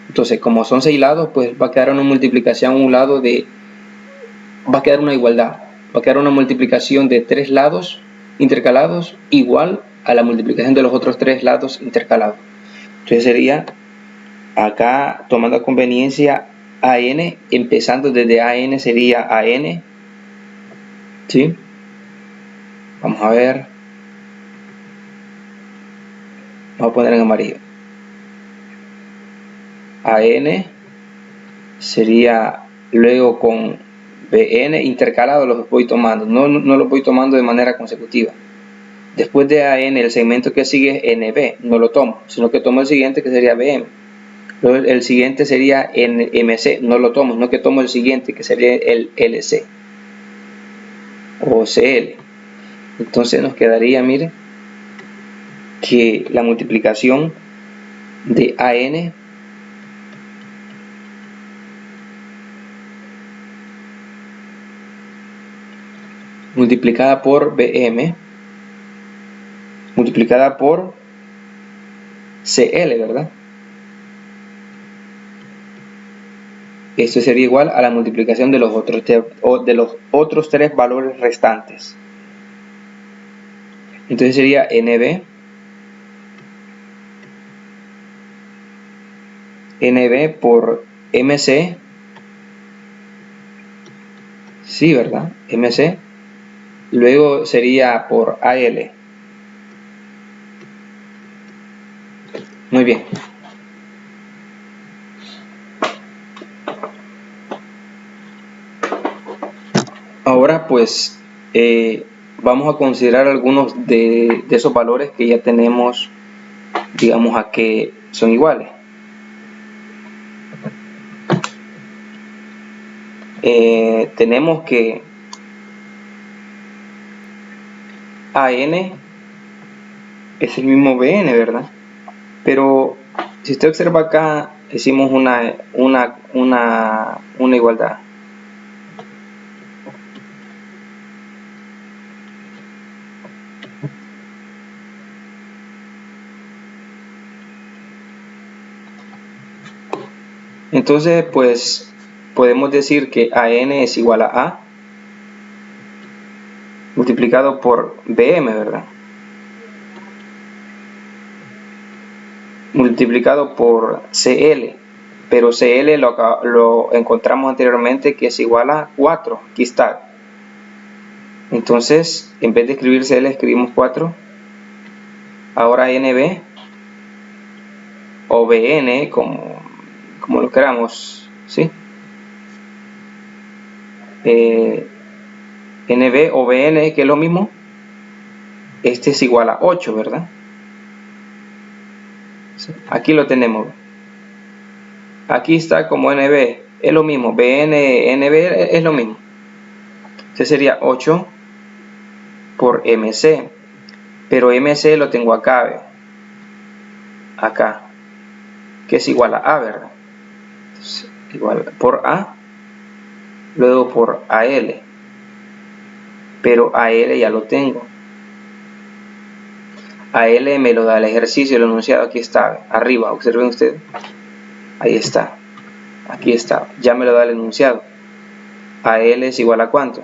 Entonces, como son 6 lados, pues va a quedar una multiplicación, va a quedar una igualdad, va a quedar una multiplicación de 3 lados intercalados igual a la multiplicación de los otros 3 lados intercalados. Entonces sería acá tomando a conveniencia AN, empezando desde AN sería AN, ¿sí? Vamos a ver, vamos a poner en amarillo. AN sería luego con BN intercalado, los voy tomando, no los voy tomando de manera consecutiva. Después de AN, el segmento que sigue es NB, no lo tomo, sino que tomo el siguiente que sería BM. Luego el siguiente sería NMC, no lo tomo, sino que tomo el siguiente que sería el LC o CL. Entonces nos quedaría, mire, que la multiplicación de AN multiplicada por BM multiplicada por CL, ¿verdad? Esto sería igual a la multiplicación de los otros tres valores restantes. Entonces sería NB por MC, sí, ¿verdad? MC, luego sería por AL. Muy bien. Ahora pues vamos a considerar algunos de esos valores que ya tenemos, digamos, a que son iguales. Tenemos que AN es el mismo BN, ¿verdad? Pero si usted observa acá, hicimos una igualdad. Entonces, pues, podemos decir que AN es igual a A multiplicado por BM, ¿verdad? Multiplicado por CL, pero CL lo encontramos anteriormente que es igual a 4, aquí está. Entonces, en vez de escribir CL, escribimos 4. Ahora NB o BN, como lo queramos, ¿sí? NB o BN, que es lo mismo, este es igual a 8, ¿verdad? ¿Sí? Aquí lo tenemos. Aquí está como NB, es lo mismo, BN, NB es lo mismo. Este sería 8 por MC, pero MC lo tengo acá, acá, que es igual a A, ¿verdad? Entonces, igual por A, luego por AL, pero AL ya lo tengo. AL me lo da el ejercicio, el enunciado, aquí está, arriba, observen ustedes, ahí está, aquí está, ya me lo da el enunciado. AL es igual a ¿cuánto?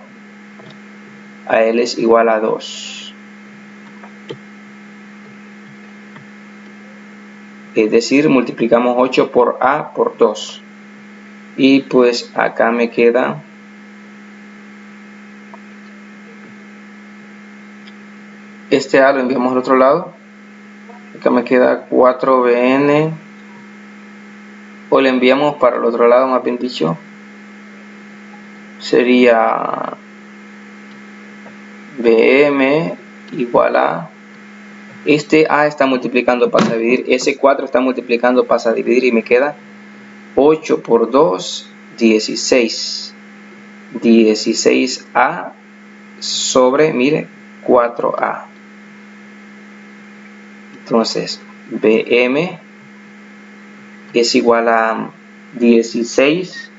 AL es igual a 2. Es decir, multiplicamos 8 por A por 2. Y pues acá me queda este A lo enviamos al otro lado. Acá me queda 4BN. O le enviamos para el otro lado, más bien dicho. Sería BM igual a... Este A está multiplicando pasa a dividir. Ese 4 está multiplicando pasa a dividir y me queda 8 por 2, 16. 16A sobre, mire, 4A. Entonces, BM es igual a 16.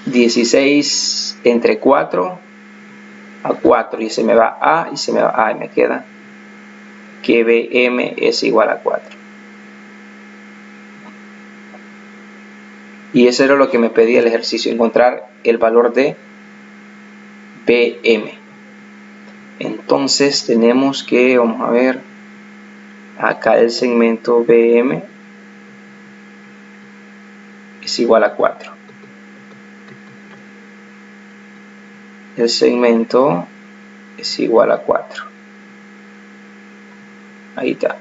16 entre 4 a 4. Y se me va A y se me va A y me queda que BM es igual a 4. Y eso era lo que me pedía el ejercicio, encontrar el valor de BM. Entonces tenemos que, vamos a ver, acá el segmento BM es igual a 4. El segmento es igual a 4. Ahí está.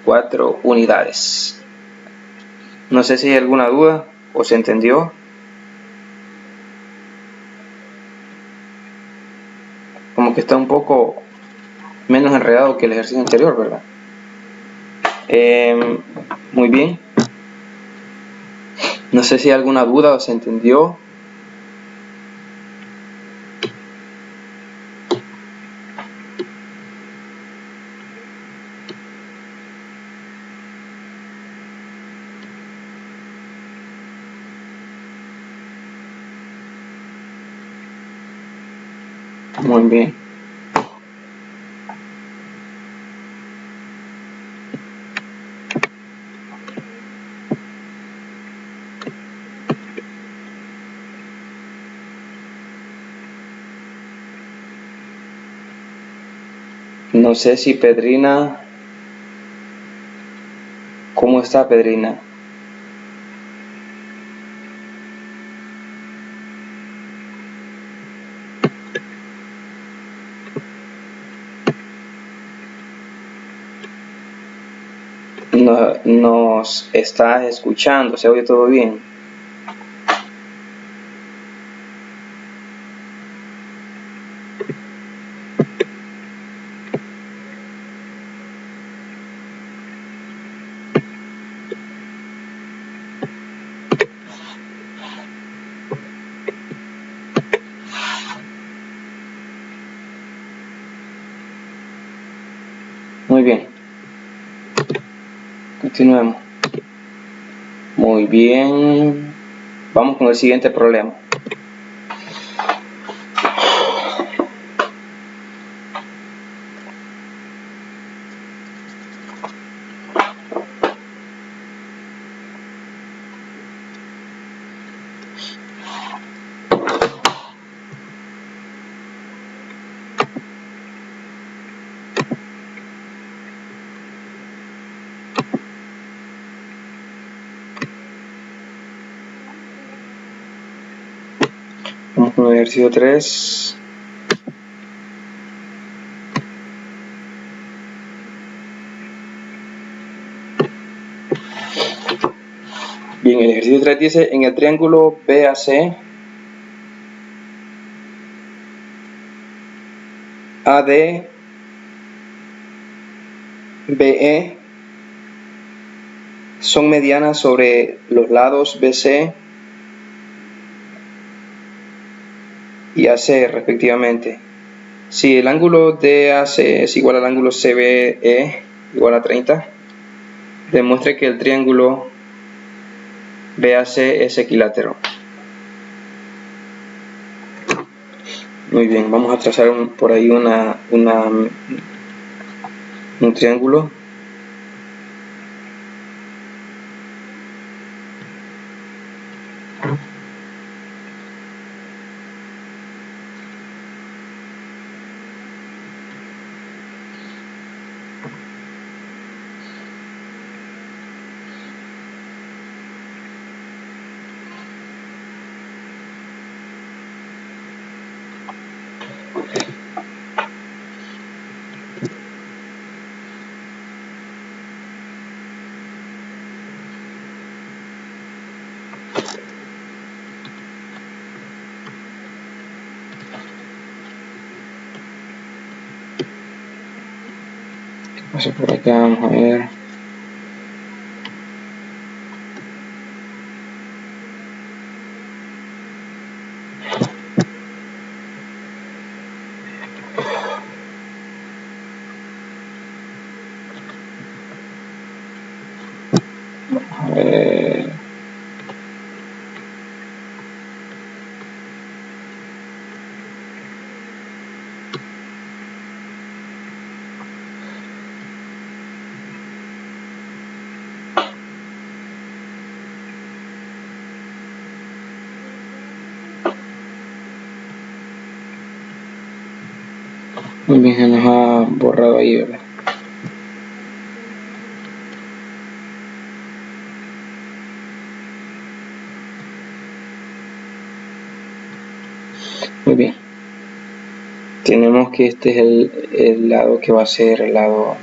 4 unidades. No sé si hay alguna duda o se entendió. Como que está un poco menos enredado que el ejercicio anterior, ¿verdad? Muy bien. No sé si hay alguna duda o se entendió. Muy bien. No sé si Pedrina... ¿Cómo está Pedrina? Nos está escuchando, ¿se oye todo bien? Muy bien. Continuemos. Muy bien. Vamos con el siguiente problema. Vamos con el ejercicio 3. Bien, el ejercicio 3 dice, en el triángulo BAC, AD, BE son medianas sobre los lados BC y AC respectivamente. Si el ángulo DAC es igual al ángulo CBE igual a 30, demuestre que el triángulo BAC es equilátero. Muy bien, vamos a trazar por ahí un triángulo. Paso por acá, vamos a ver. Muy bien, se nos ha borrado ahí, ¿verdad? tenemos que este es el lado que va a ser el lado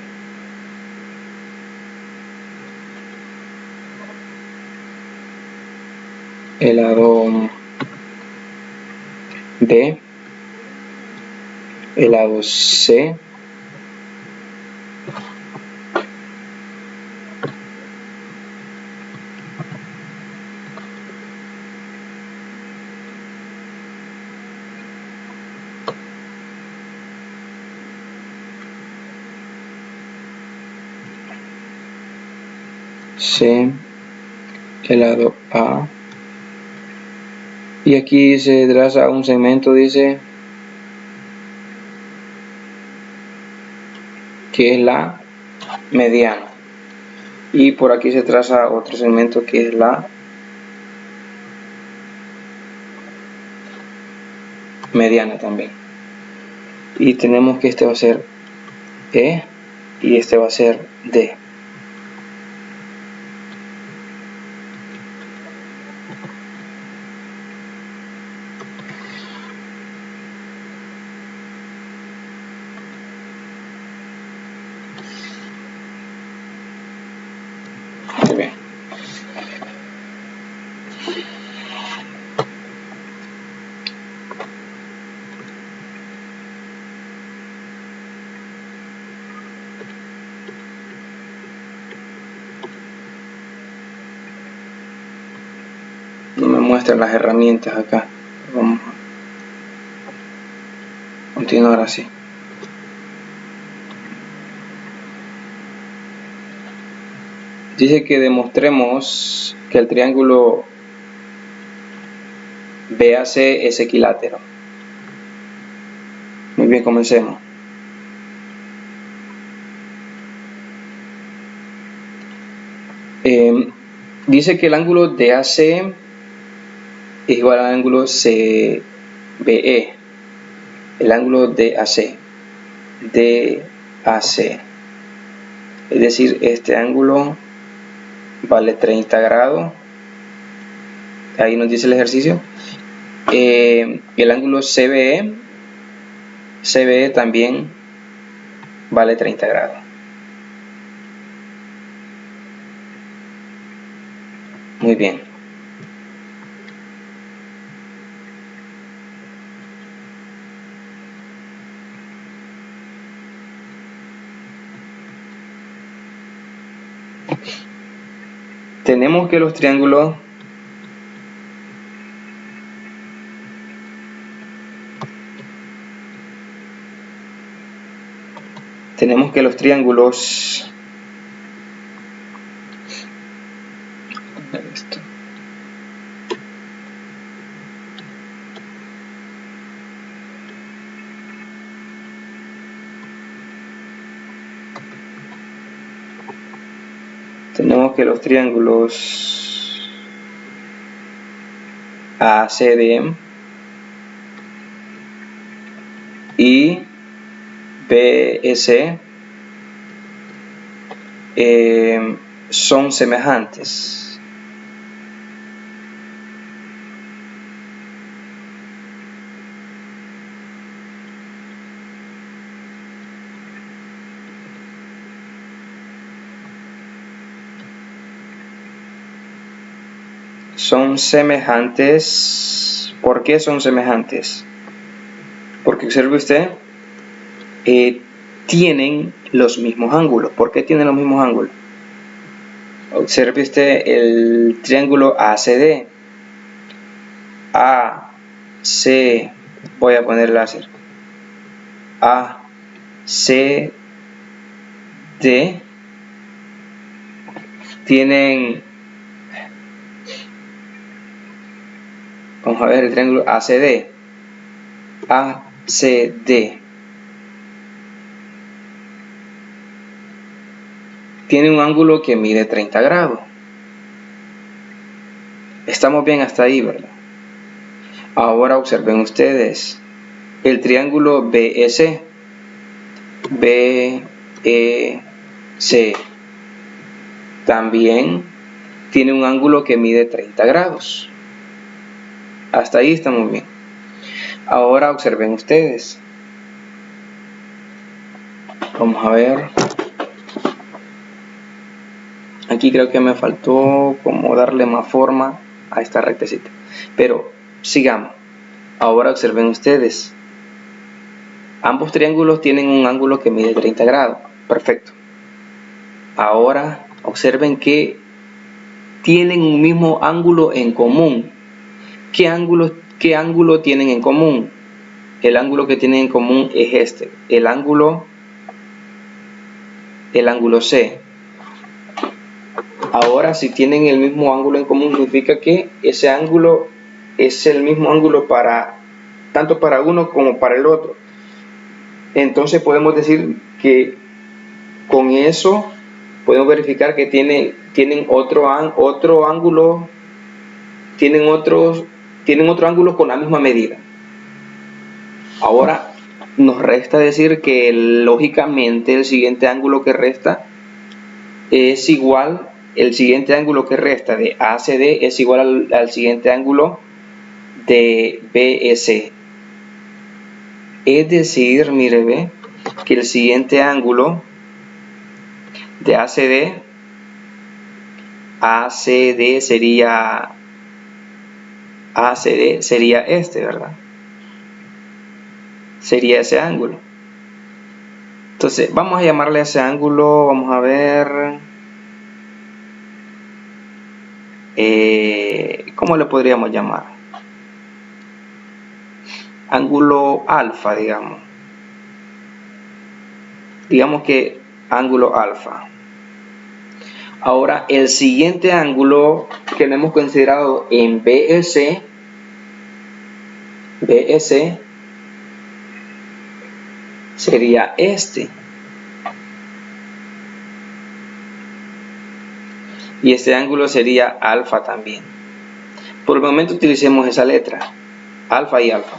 B, el lado C, C, el lado A, y aquí se traza un segmento, dice que es la mediana, y por aquí se traza otro segmento que es la mediana también, y tenemos que este va a ser E y este va a ser D. Muy bien. No me muestran las herramientas acá. Vamos a continuar así. Dice que demostremos que el triángulo BAC es equilátero. Muy bien, comencemos. Dice que el ángulo DAC es igual al ángulo CBE. El ángulo DAC. Es decir, este ángulo vale 30 grados. Ahí nos dice el ejercicio. El ángulo CBE también vale 30 grados. Muy bien. Tenemos que los triángulos ACD y BS son semejantes. Son semejantes. ¿Por qué son semejantes? Porque observe usted, tienen los mismos ángulos. ¿Por qué tienen los mismos ángulos? Observe usted el triángulo ACD. Voy a poner láser. ACD tienen, vamos a ver el triángulo ACD tiene un ángulo que mide 30 grados. Estamos bien hasta ahí, ¿verdad? Ahora observen ustedes el triángulo BEC también tiene un ángulo que mide 30 grados. Hasta ahí estamos bien. Ahora observen ustedes Vamos a ver. Aquí creo que me faltó como darle más forma a esta rectecita. Pero sigamos. Ahora observen ustedes. Ambos triángulos tienen un ángulo que mide 30 grados. Perfecto. Ahora observen que tienen un mismo ángulo en común. ¿Qué ángulo tienen en común? El ángulo que tienen en común es este. El ángulo C. Ahora, si tienen el mismo ángulo en común, significa que ese ángulo es el mismo ángulo tanto para uno como para el otro. Entonces podemos decir que con eso podemos verificar que tienen otro ángulo, tienen otro ángulo con la misma medida. Ahora nos resta decir que lógicamente el siguiente ángulo que resta es igual, el siguiente ángulo que resta de ACD es igual al siguiente ángulo de BEC. Es decir, mire, ve que el siguiente ángulo de ACD sería este, ¿verdad? Sería ese ángulo. Entonces, vamos a llamarle a ese ángulo, vamos a ver, ¿cómo le podríamos llamar? Ángulo alfa, digamos. Digamos que ángulo alfa. Ahora, el siguiente ángulo que no hemos considerado en BEC sería este. Y este ángulo sería alfa también. Por el momento utilicemos esa letra, alfa y alfa.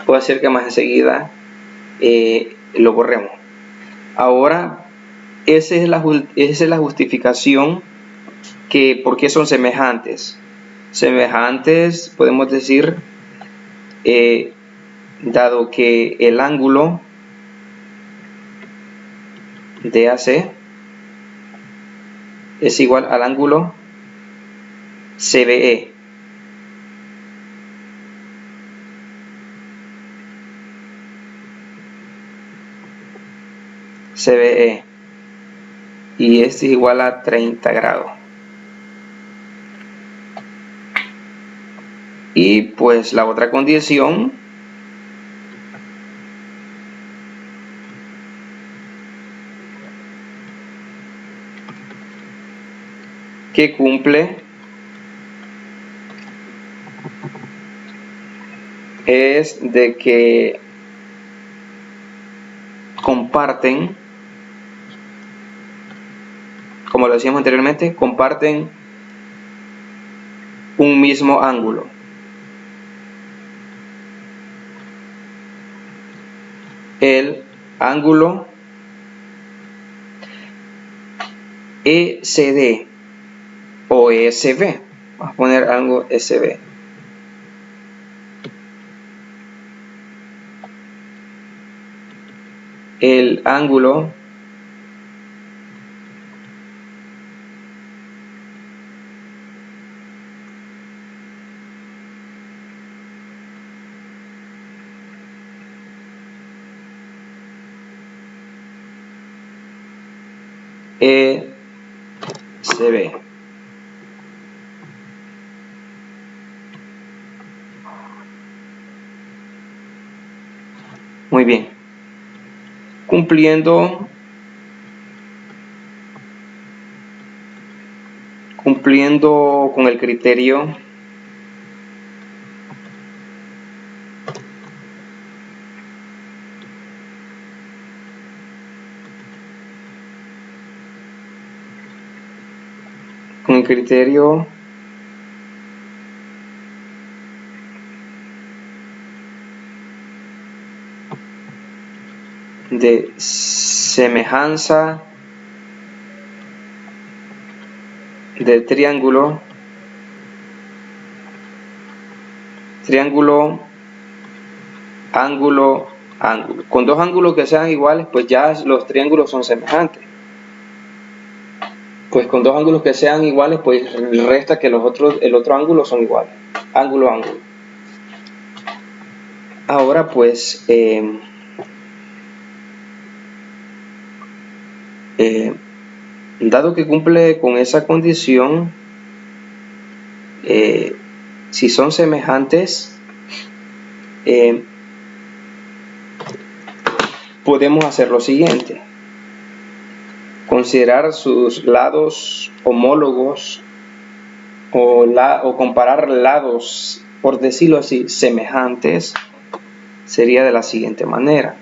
Puede ser que más enseguida lo borremos. Ahora, esa es la justificación que por qué son semejantes. Semejantes, podemos decir, dado que el ángulo DAC es igual al ángulo CBE. Y este es igual a 30 grados. Y pues la otra condición que cumple es de que comparten, como lo decíamos anteriormente, comparten un mismo ángulo. El ángulo ECD o ESB. Vamos a poner ángulo ESB. El ángulo ECB. Muy bien. Cumpliendo con el criterio de semejanza de triángulo ángulo ángulos. Con dos ángulos que sean iguales, pues ya los triángulos son semejantes. Pues con dos ángulos que sean iguales, pues resta que el otro ángulo son iguales. Ángulo a ángulo. Ahora pues dado que cumple con esa condición, si son semejantes, podemos hacer lo siguiente: considerar sus lados homólogos o comparar lados, por decirlo así, semejantes. Sería de la siguiente manera: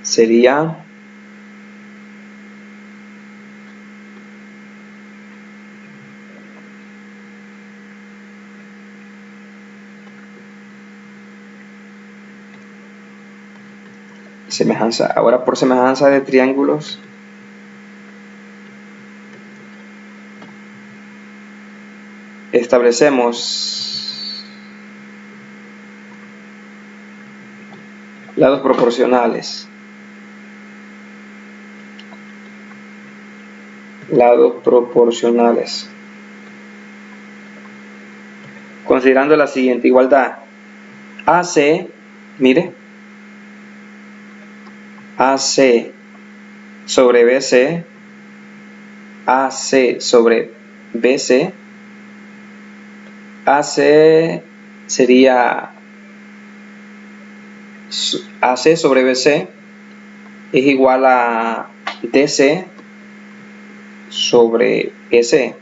sería semejanza. Ahora, por semejanza de triángulos, establecemos lados proporcionales. Lados proporcionales. Considerando la siguiente igualdad: AC, mire, AC sobre BC, AC sobre BC, AC sería AC sobre BC es igual a DC sobre EC.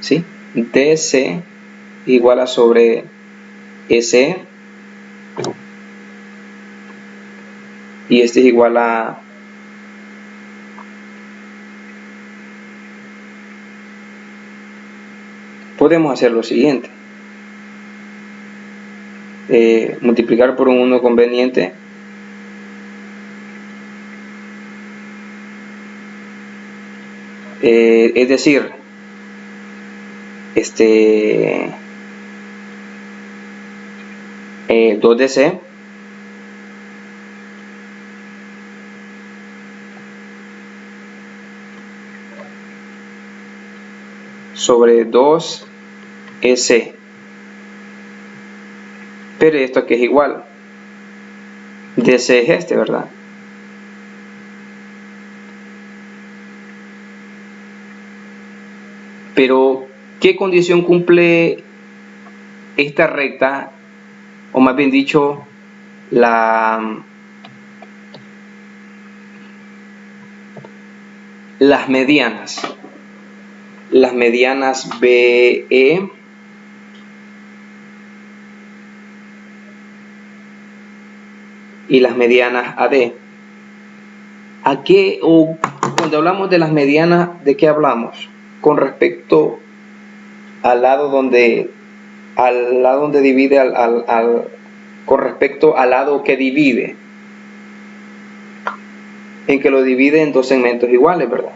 ¿Sí? DC igual a sobre EC, y este es igual a podemos hacer lo siguiente: multiplicar por un 1 conveniente, es decir, 2DC sobre 2EC. Pero esto aquí es igual, DC es este, ¿verdad? Pero ¿qué condición cumple esta recta? O más bien dicho, las medianas. Las medianas BE y las medianas AD. ¿A qué, o cuando hablamos de las medianas, de qué hablamos? Con respecto al lado donde divide, con respecto al lado que divide, en que lo divide en dos segmentos iguales, ¿verdad?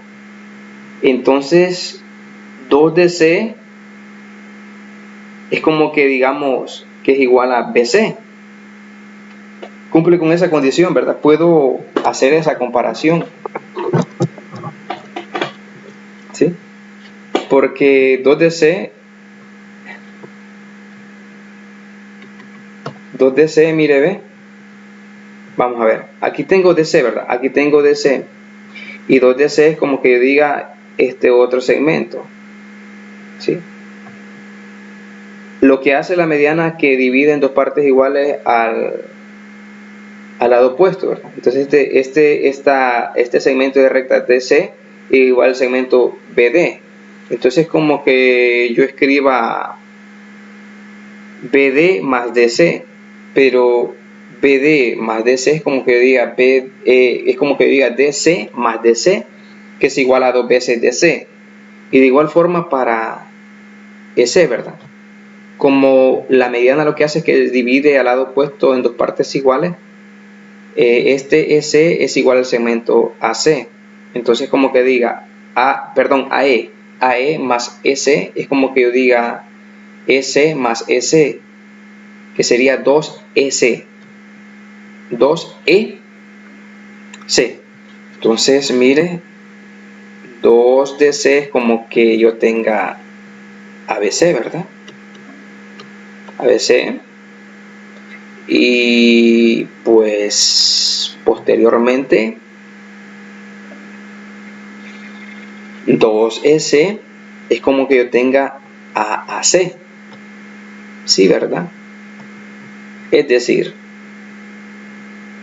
Entonces 2DC es como que digamos que es igual a BC. Cumple con esa condición, ¿verdad? Puedo hacer esa comparación, ¿sí? Porque 2DC, mire, ve. Vamos a ver. Aquí tengo DC, ¿verdad? Aquí tengo DC. Y 2DC es como que diga este otro segmento, ¿sí? Lo que hace la mediana que divide en dos partes iguales al lado opuesto, ¿verdad? Entonces este segmento de recta DC es igual al segmento BD. Entonces como que yo escriba BD más DC, pero BD más DC es como que diga DC más DC, que es igual a 2 veces DC. Y de igual forma para EC, ¿verdad? Como la mediana lo que hace es que divide al lado opuesto en dos partes iguales, este EC es igual al segmento AC. Entonces como que diga AE. AE más S, es como que yo diga S más S, que sería 2S, 2E, C. Entonces, mire, 2 de C es como que yo tenga ABC, ¿verdad? ABC. Y pues posteriormente 2S es como que yo tenga AAC. Sí, ¿verdad? Es decir,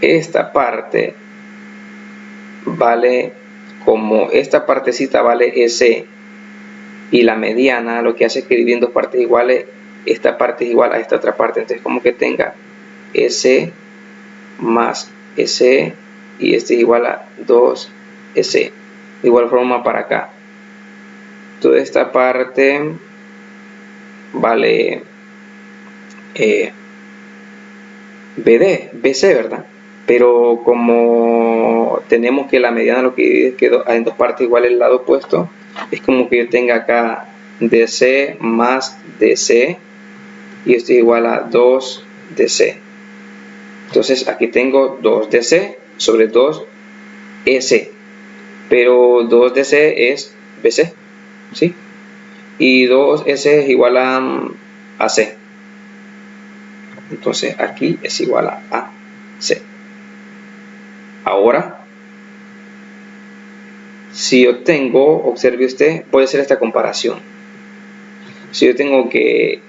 esta parte vale como esta partecita vale S y la mediana lo que hace es que dividiendo dos partes iguales, esta parte es igual a esta otra parte. Entonces como que tenga S más S y este es igual a 2S. De igual forma para acá. Toda esta parte vale BC, ¿verdad? Pero como tenemos que la mediana lo que divide quedó en dos partes iguales el lado opuesto, es como que yo tenga acá DC más DC y esto es igual a 2DC. Entonces aquí tengo 2DC sobre 2EC, pero 2DC es BC, ¿sí? Y 2S es igual a AC. Entonces aquí es igual a AC. Ahora, si yo tengo, observe usted, puede ser esta comparación. Si yo tengo que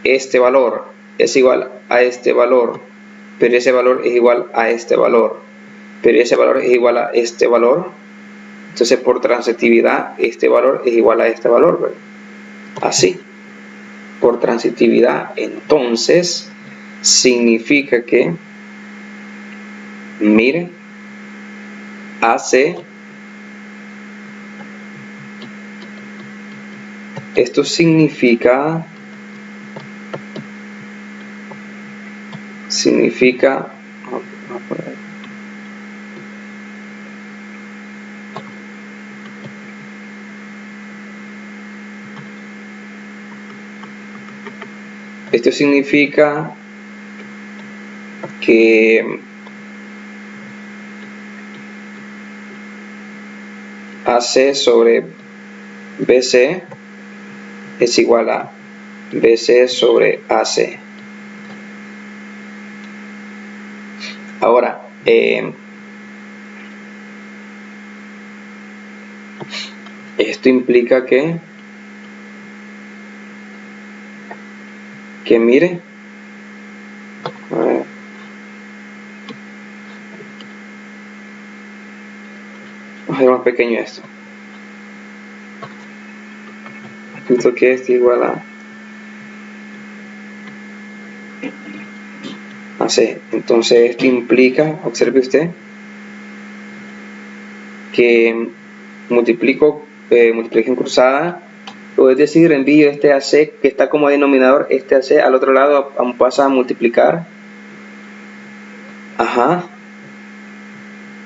este valor es igual a este valor, pero ese valor es igual a este valor, pero ese valor es igual a este valor, entonces por transitividad este valor es igual a este valor, ¿verdad? Así, por transitividad, entonces significa que, miren, AC, esto significa que AC sobre BC es igual a BC sobre AC. Ahora, esto implica que mire, a ver, vamos a hacer más pequeño esto. Esto que es igual a AC. Entonces esto implica, observe usted, que multiplicación cruzada, o es decir, envío este AC que está como denominador, este AC al otro lado pasa a multiplicar. Ajá.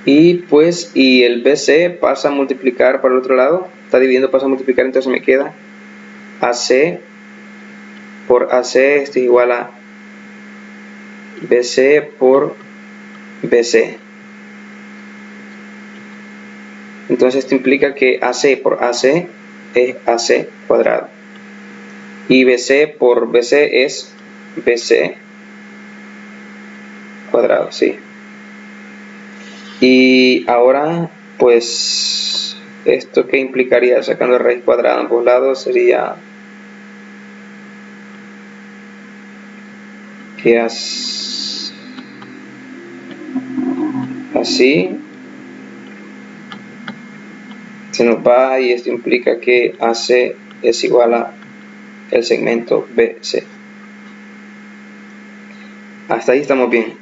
Y pues, y el BC pasa a multiplicar para el otro lado, está dividiendo, pasa a multiplicar, entonces me queda AC por AC, esto es igual a BC por BC. Entonces esto implica que AC por AC es AC cuadrado. Y BC por BC es BC cuadrado, sí. Y ahora, pues, ¿esto qué implicaría? Sacando raíz cuadrada a ambos lados sería que así se nos va, y esto implica que AC es igual a el segmento BC. Hasta ahí estamos bien.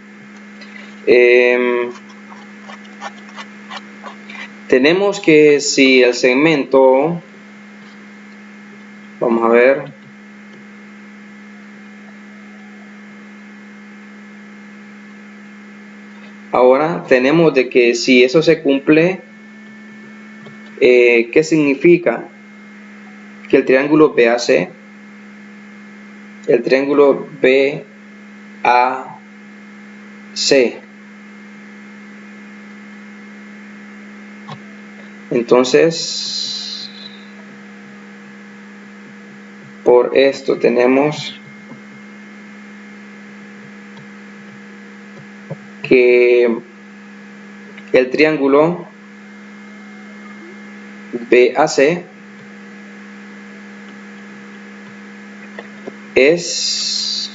Tenemos que si el segmento, vamos a ver, ahora tenemos de que si eso se cumple, ¿Qué significa? Que el triángulo BAC, el triángulo BAC, entonces por esto tenemos que el triángulo BAC es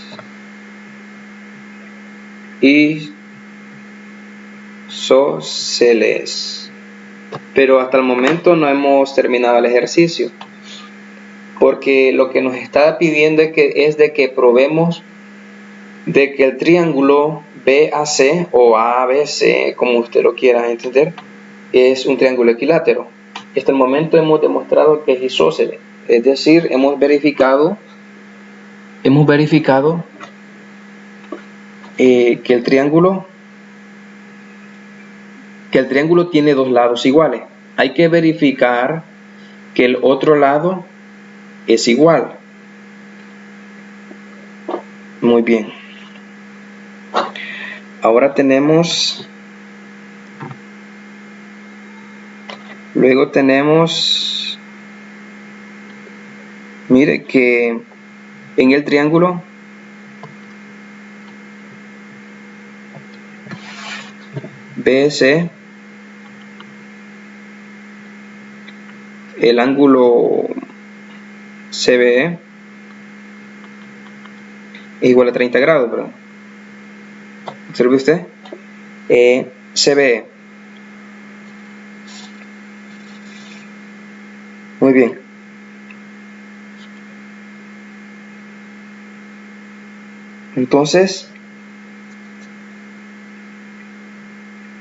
isósceles, pero hasta el momento no hemos terminado el ejercicio, porque lo que nos está pidiendo es de que probemos de que el triángulo BAC o ABC, como usted lo quiera entender, es un triángulo equilátero. Hasta el momento hemos demostrado que es isósceles, es decir, hemos verificado que el triángulo tiene dos lados iguales. Hay que verificar que el otro lado es igual. Muy bien. Ahora luego tenemos, mire que en el triángulo BC, el ángulo CBE es igual a 30 grados, ¿verdad? Observe usted, CBE. Muy bien. Entonces,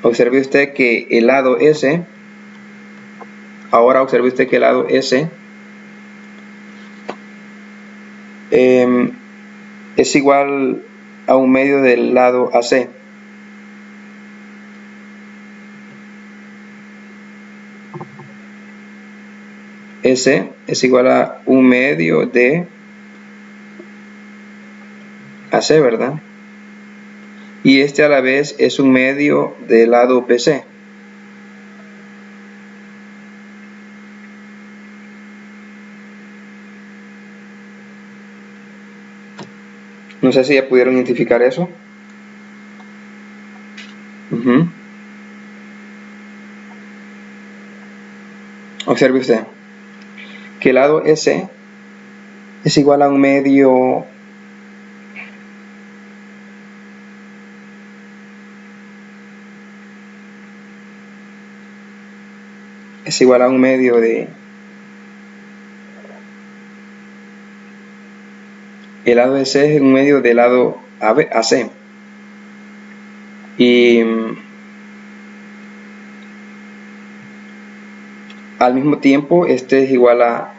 observe usted que el lado S, ahora observe usted que el lado S es igual a un medio del lado AC. S es igual a un medio de AC, ¿verdad? Y este a la vez es un medio del lado BC. No sé si ya pudieron identificar eso. Observe usted que el lado S es igual a un medio de el lado S es un medio del lado AC. Y al mismo tiempo este es igual a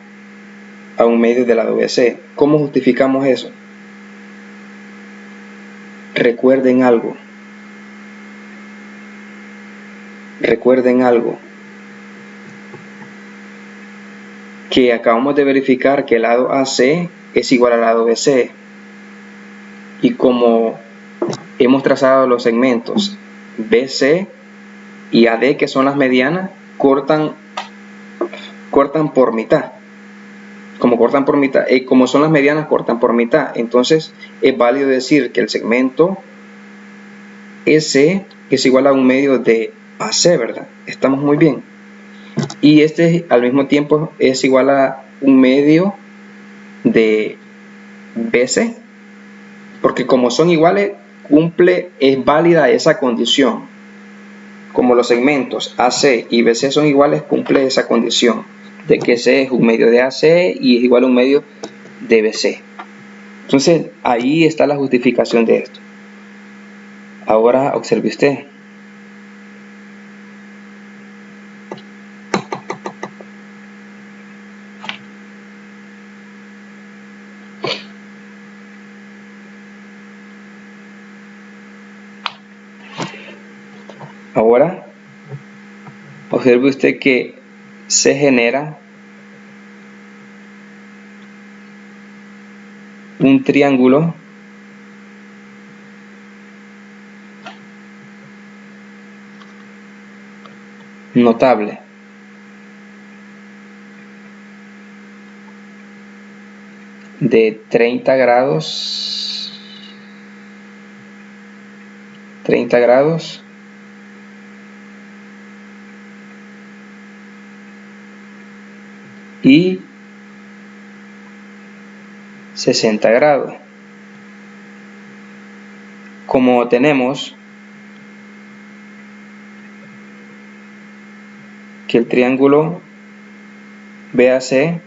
un medio del lado BC. ¿Cómo justificamos eso? Recuerden algo, que acabamos de verificar que el lado AC es igual al lado BC, y como hemos trazado los segmentos BC y AD, que son las medianas, cortan por mitad. Como cortan por mitad, como son las medianas, cortan por mitad. Entonces es válido decir que el segmento S es igual a un medio de AC, ¿verdad? Estamos muy bien. Y este al mismo tiempo es igual a un medio de BC, porque como son iguales, es válida esa condición. Como los segmentos AC y BC son iguales, cumple esa condición de que C es un medio de AC y es igual a un medio de BC. Entonces ahí está la justificación de esto. Ahora observe usted. Ahora observe usted que se genera un triángulo notable. De 30 grados y 60 grados. Como tenemos que el triángulo BAC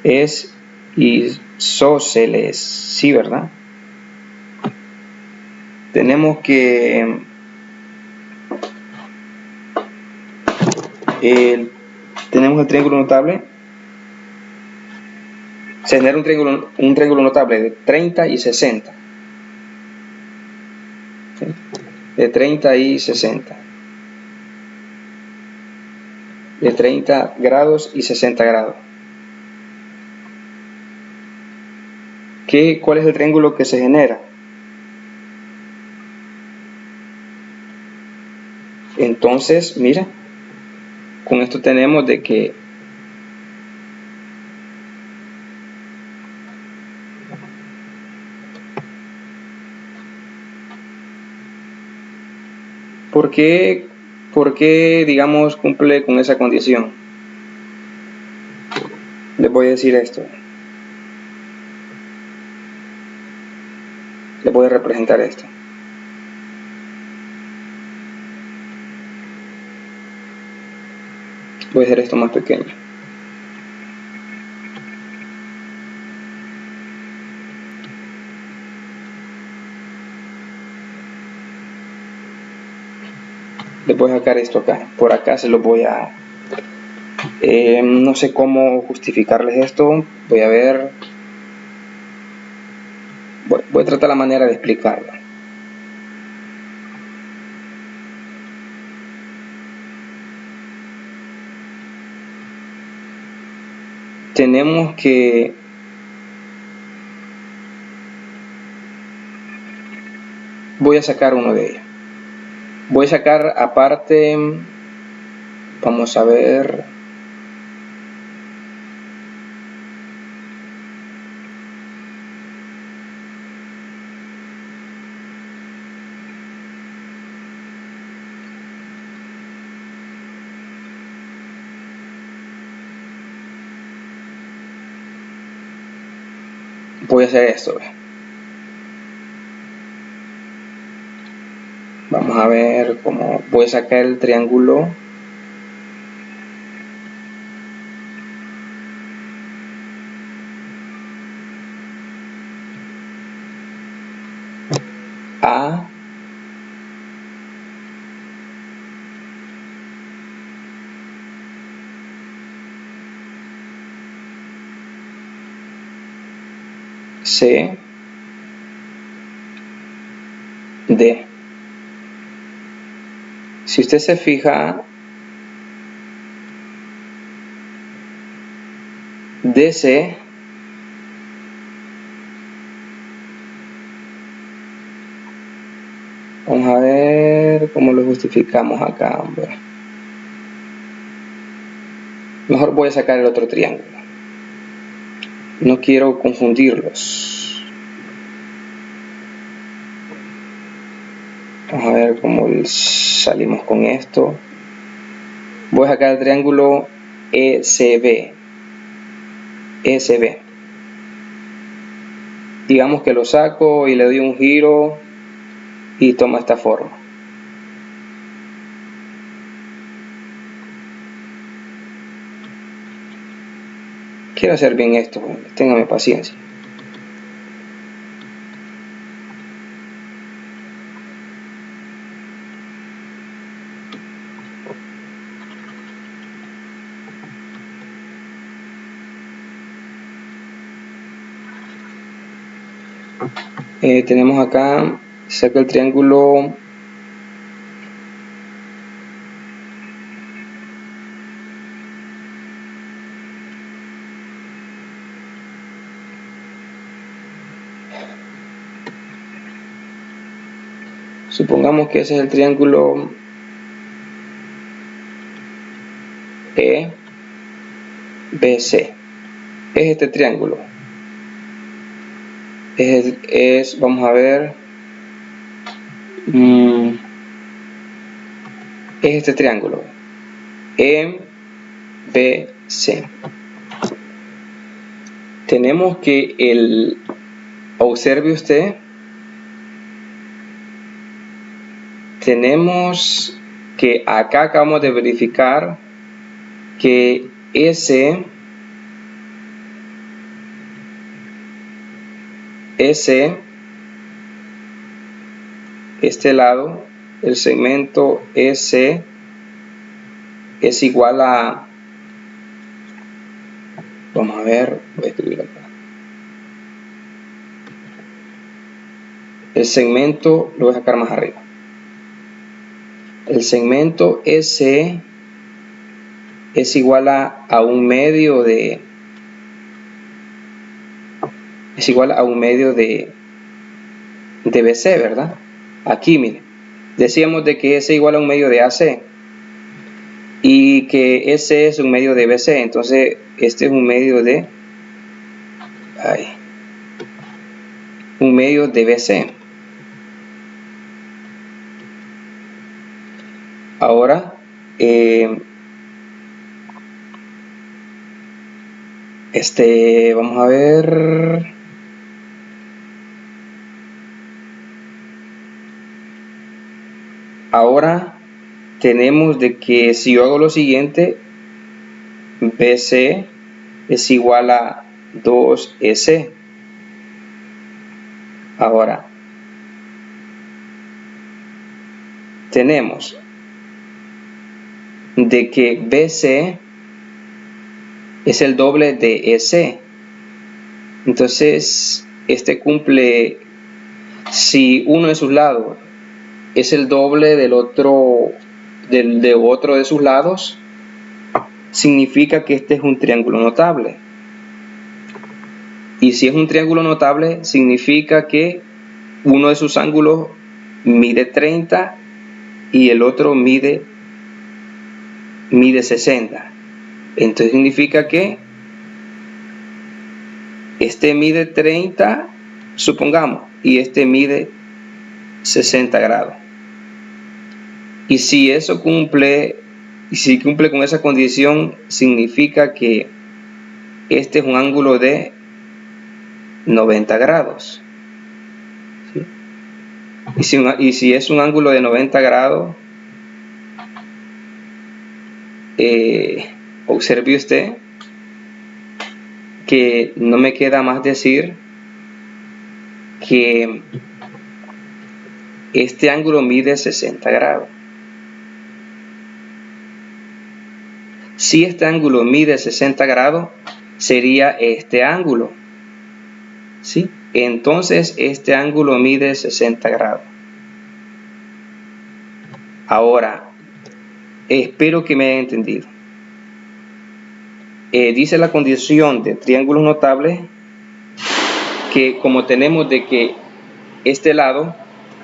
es isósceles, sí, ¿verdad? Tenemos que tenemos el triángulo notable. Se genera un triángulo notable de 30 y 60. De 30 y 60. De 30 grados y 60 grados. ¿Cuál es el triángulo que se genera? Entonces, mira, con esto tenemos de que ¿por qué, digamos, cumple con esa condición? Les voy a decir esto. Les voy a representar esto. Voy a hacer esto más pequeño. Les voy a sacar esto acá. Por acá se los voy a... no sé cómo justificarles esto. Voy a ver... Voy a tratar la manera de explicarlo. Tenemos que voy a sacar uno de ellos. Voy a sacar aparte, vamos a ver, voy a hacer esto. Vamos a ver cómo voy a sacar el triángulo A C D. Si usted se fija, DC vamos a ver cómo lo justificamos acá, hombre. Mejor voy a sacar el otro triángulo. No quiero confundirlos. Vamos a ver cómo salimos con esto. Voy a sacar el triángulo ECB. Digamos que lo saco y le doy un giro y toma esta forma. Quiero hacer bien esto, ténganme paciencia. Tenemos acá, saco el triángulo Supongamos que ese es el triángulo EBC. Es este triángulo. Vamos a ver. Es este triángulo EBC. Tenemos que observe usted, tenemos que acá acabamos de verificar que este lado, el segmento EC es igual a, vamos a ver, voy a escribir acá, el segmento, lo voy a sacar más arriba, el segmento EC es igual a un medio de, BC, ¿verdad? Aquí, miren, decíamos de que S igual a un medio de AC y que S es un medio de BC, entonces este es un medio de BC. Ahora vamos a ver. Ahora tenemos de que si yo hago lo siguiente, BC es igual a 2EC. Ahora tenemos de que BC es el doble de EC. Entonces cumple, si uno de sus lados es el doble del otro de sus lados, significa que este es un triángulo notable. Y si es un triángulo notable, significa que uno de sus ángulos mide 30 y el otro mide 60. Entonces significa que este mide 30, supongamos, y este mide 60 grados. Y si eso cumple, con esa condición, significa que este es un ángulo de 90 grados. ¿Sí? Y si es un ángulo de 90 grados, observe usted que no me queda más decir que este ángulo mide 60 grados. Si este ángulo mide 60 grados, sería este ángulo. ¿Sí? Entonces este ángulo mide 60 grados. Ahora, espero que me haya entendido. Dice la condición de triángulos notables que como tenemos de que este lado,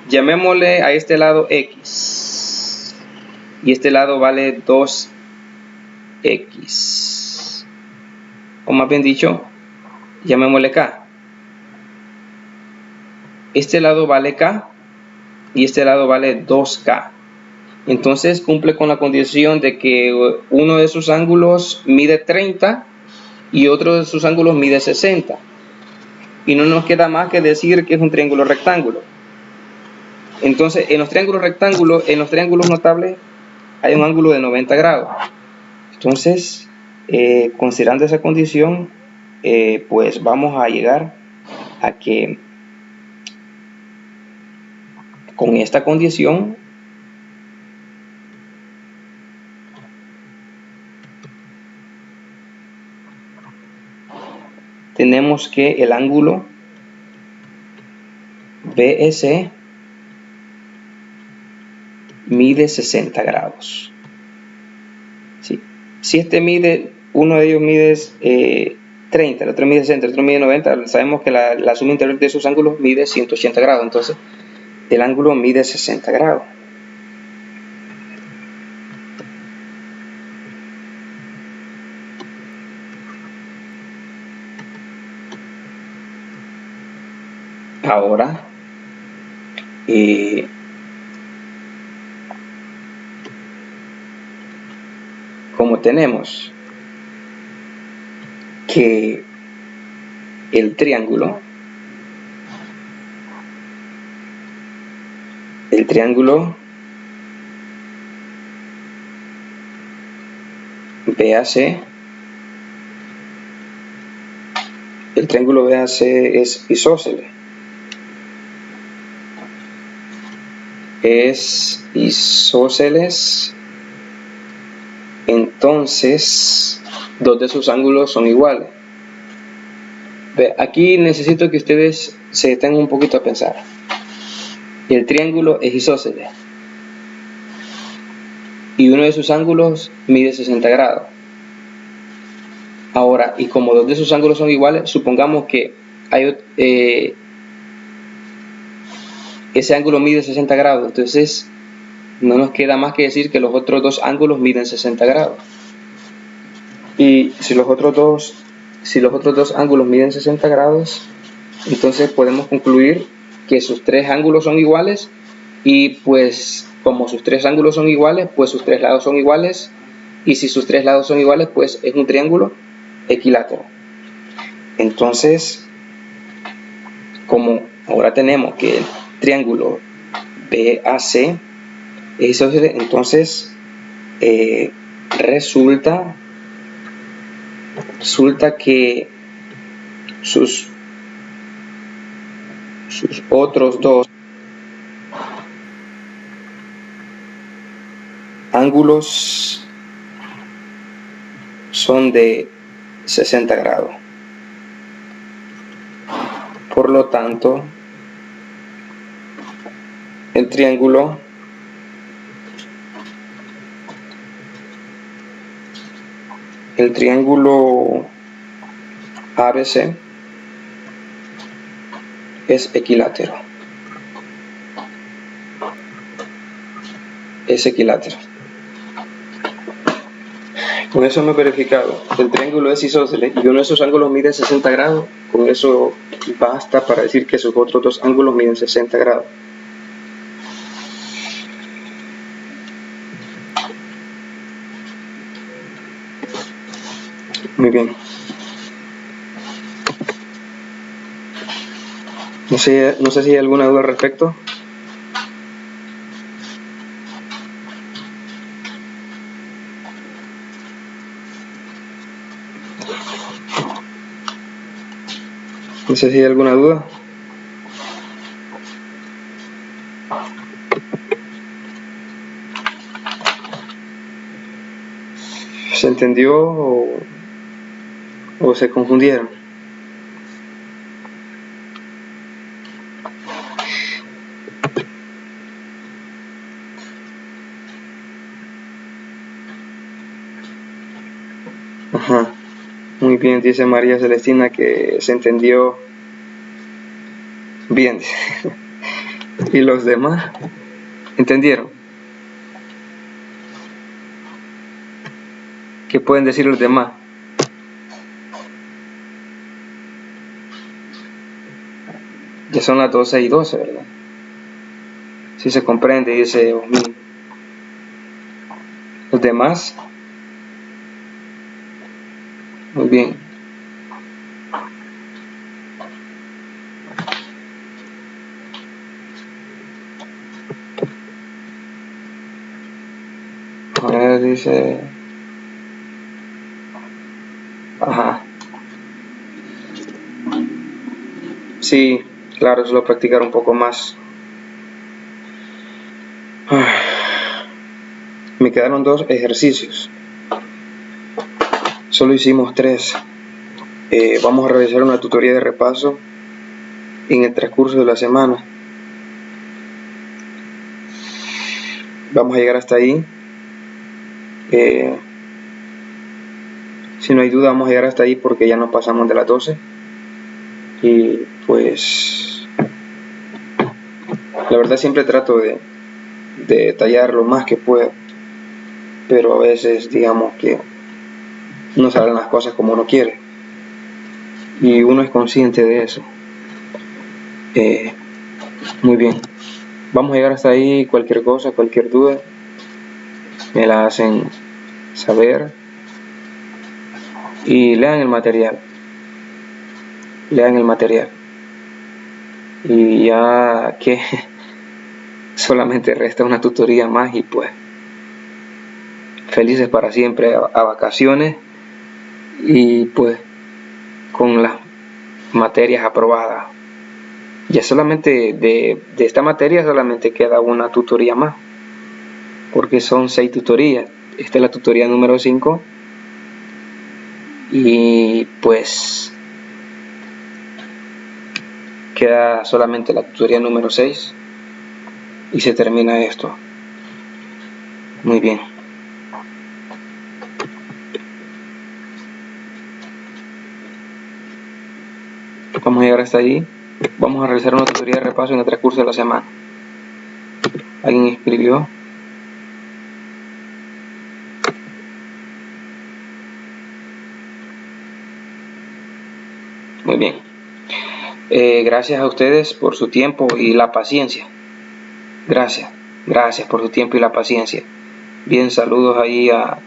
llamémosle a este lado X y este lado vale 2X, o más bien dicho, llamémosle K. Este lado vale K y este lado vale 2K. Entonces cumple con la condición de que uno de sus ángulos mide 30 y otro de sus ángulos mide 60. Y no nos queda más que decir que es un triángulo rectángulo. Entonces en los triángulos notables hay un ángulo de 90 grados. Entonces, considerando esa condición, pues vamos a llegar a que con esta condición tenemos que el ángulo BEC mide 60 grados. ¿Sí? Si uno de ellos mide 30, el otro mide 60, el otro mide 90, sabemos que la suma interior de esos ángulos mide 180 grados, entonces el ángulo mide 60 grados. Ahora, como tenemos que el triángulo BAC, el triángulo BAC es isósceles. Entonces dos de sus ángulos son iguales. Aquí necesito que ustedes se detengan un poquito a pensar. El triángulo es isósceles y uno de sus ángulos mide 60 grados. Ahora, y como dos de sus ángulos son iguales, supongamos que ese ángulo mide 60 grados, entonces no nos queda más que decir que los otros dos ángulos miden 60 grados. Y si los otros dos ángulos miden 60 grados, entonces podemos concluir que sus tres ángulos son iguales, y pues como sus tres ángulos son iguales, pues sus tres lados son iguales, y si sus tres lados son iguales, pues es un triángulo equilátero. Entonces, como ahora tenemos que el triángulo BAC es isósceles, entonces resulta que sus otros dos ángulos son de 60 grados. Por lo tanto, el triángulo ABC es equilátero. Con eso hemos verificado que el triángulo es isósceles y uno de esos ángulos mide 60 grados. Con eso basta para decir que sus otros dos ángulos miden 60 grados. Muy bien. No sé si hay alguna duda al respecto. No sé si hay alguna duda. ¿Se entendió o se confundieron? Ajá. Muy bien, dice María Celestina que se entendió bien. ¿Y los demás? ¿Entendieron? ¿Qué pueden decir los demás? Ya son las 12:12, ¿verdad? Si se comprende, dice Osmin. ¿Los demás? Muy bien. A ver, dice... Ajá. Sí, claro, solo practicar un poco más. Me quedaron 2 ejercicios. Solo hicimos 3. Vamos a realizar una tutoría de repaso en el transcurso de la semana. Vamos a llegar hasta ahí. Si Si no hay duda, vamos a llegar hasta ahí porque ya nos pasamos de las 12. Y pues la verdad siempre trato de detallar lo más que puedo, pero a veces digamos que no salen las cosas como uno quiere y uno es consciente de eso. Muy bien, vamos a llegar hasta ahí. Cualquier cosa, cualquier duda me la hacen saber y lean el material y ya que solamente resta una tutoría más y pues felices para siempre a vacaciones y pues con las materias aprobadas. Ya solamente de esta materia solamente queda una tutoría más, porque son 6 tutorías. Esta es la tutoría número 5 y pues queda solamente la tutoría número 6 y se termina esto. Muy bien. Vamos a llegar hasta ahí. Vamos a realizar una tutoría de repaso en el transcurso de la semana. ¿Alguien escribió? Muy bien. Gracias a ustedes por su tiempo y la paciencia. Gracias por su tiempo y la paciencia. Bien, saludos ahí a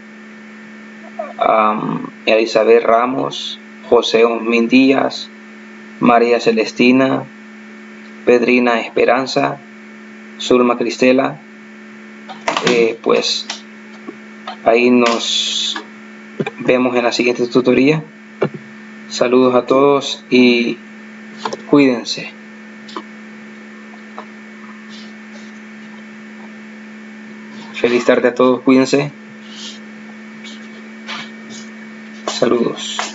Elizabeth Ramos, José Osmin Díaz, María Celestina, Pedrina Esperanza, Zulma Cristela. Pues ahí nos vemos en la siguiente tutoría. Saludos a todos y cuídense. Feliz tarde a todos, cuídense. Saludos.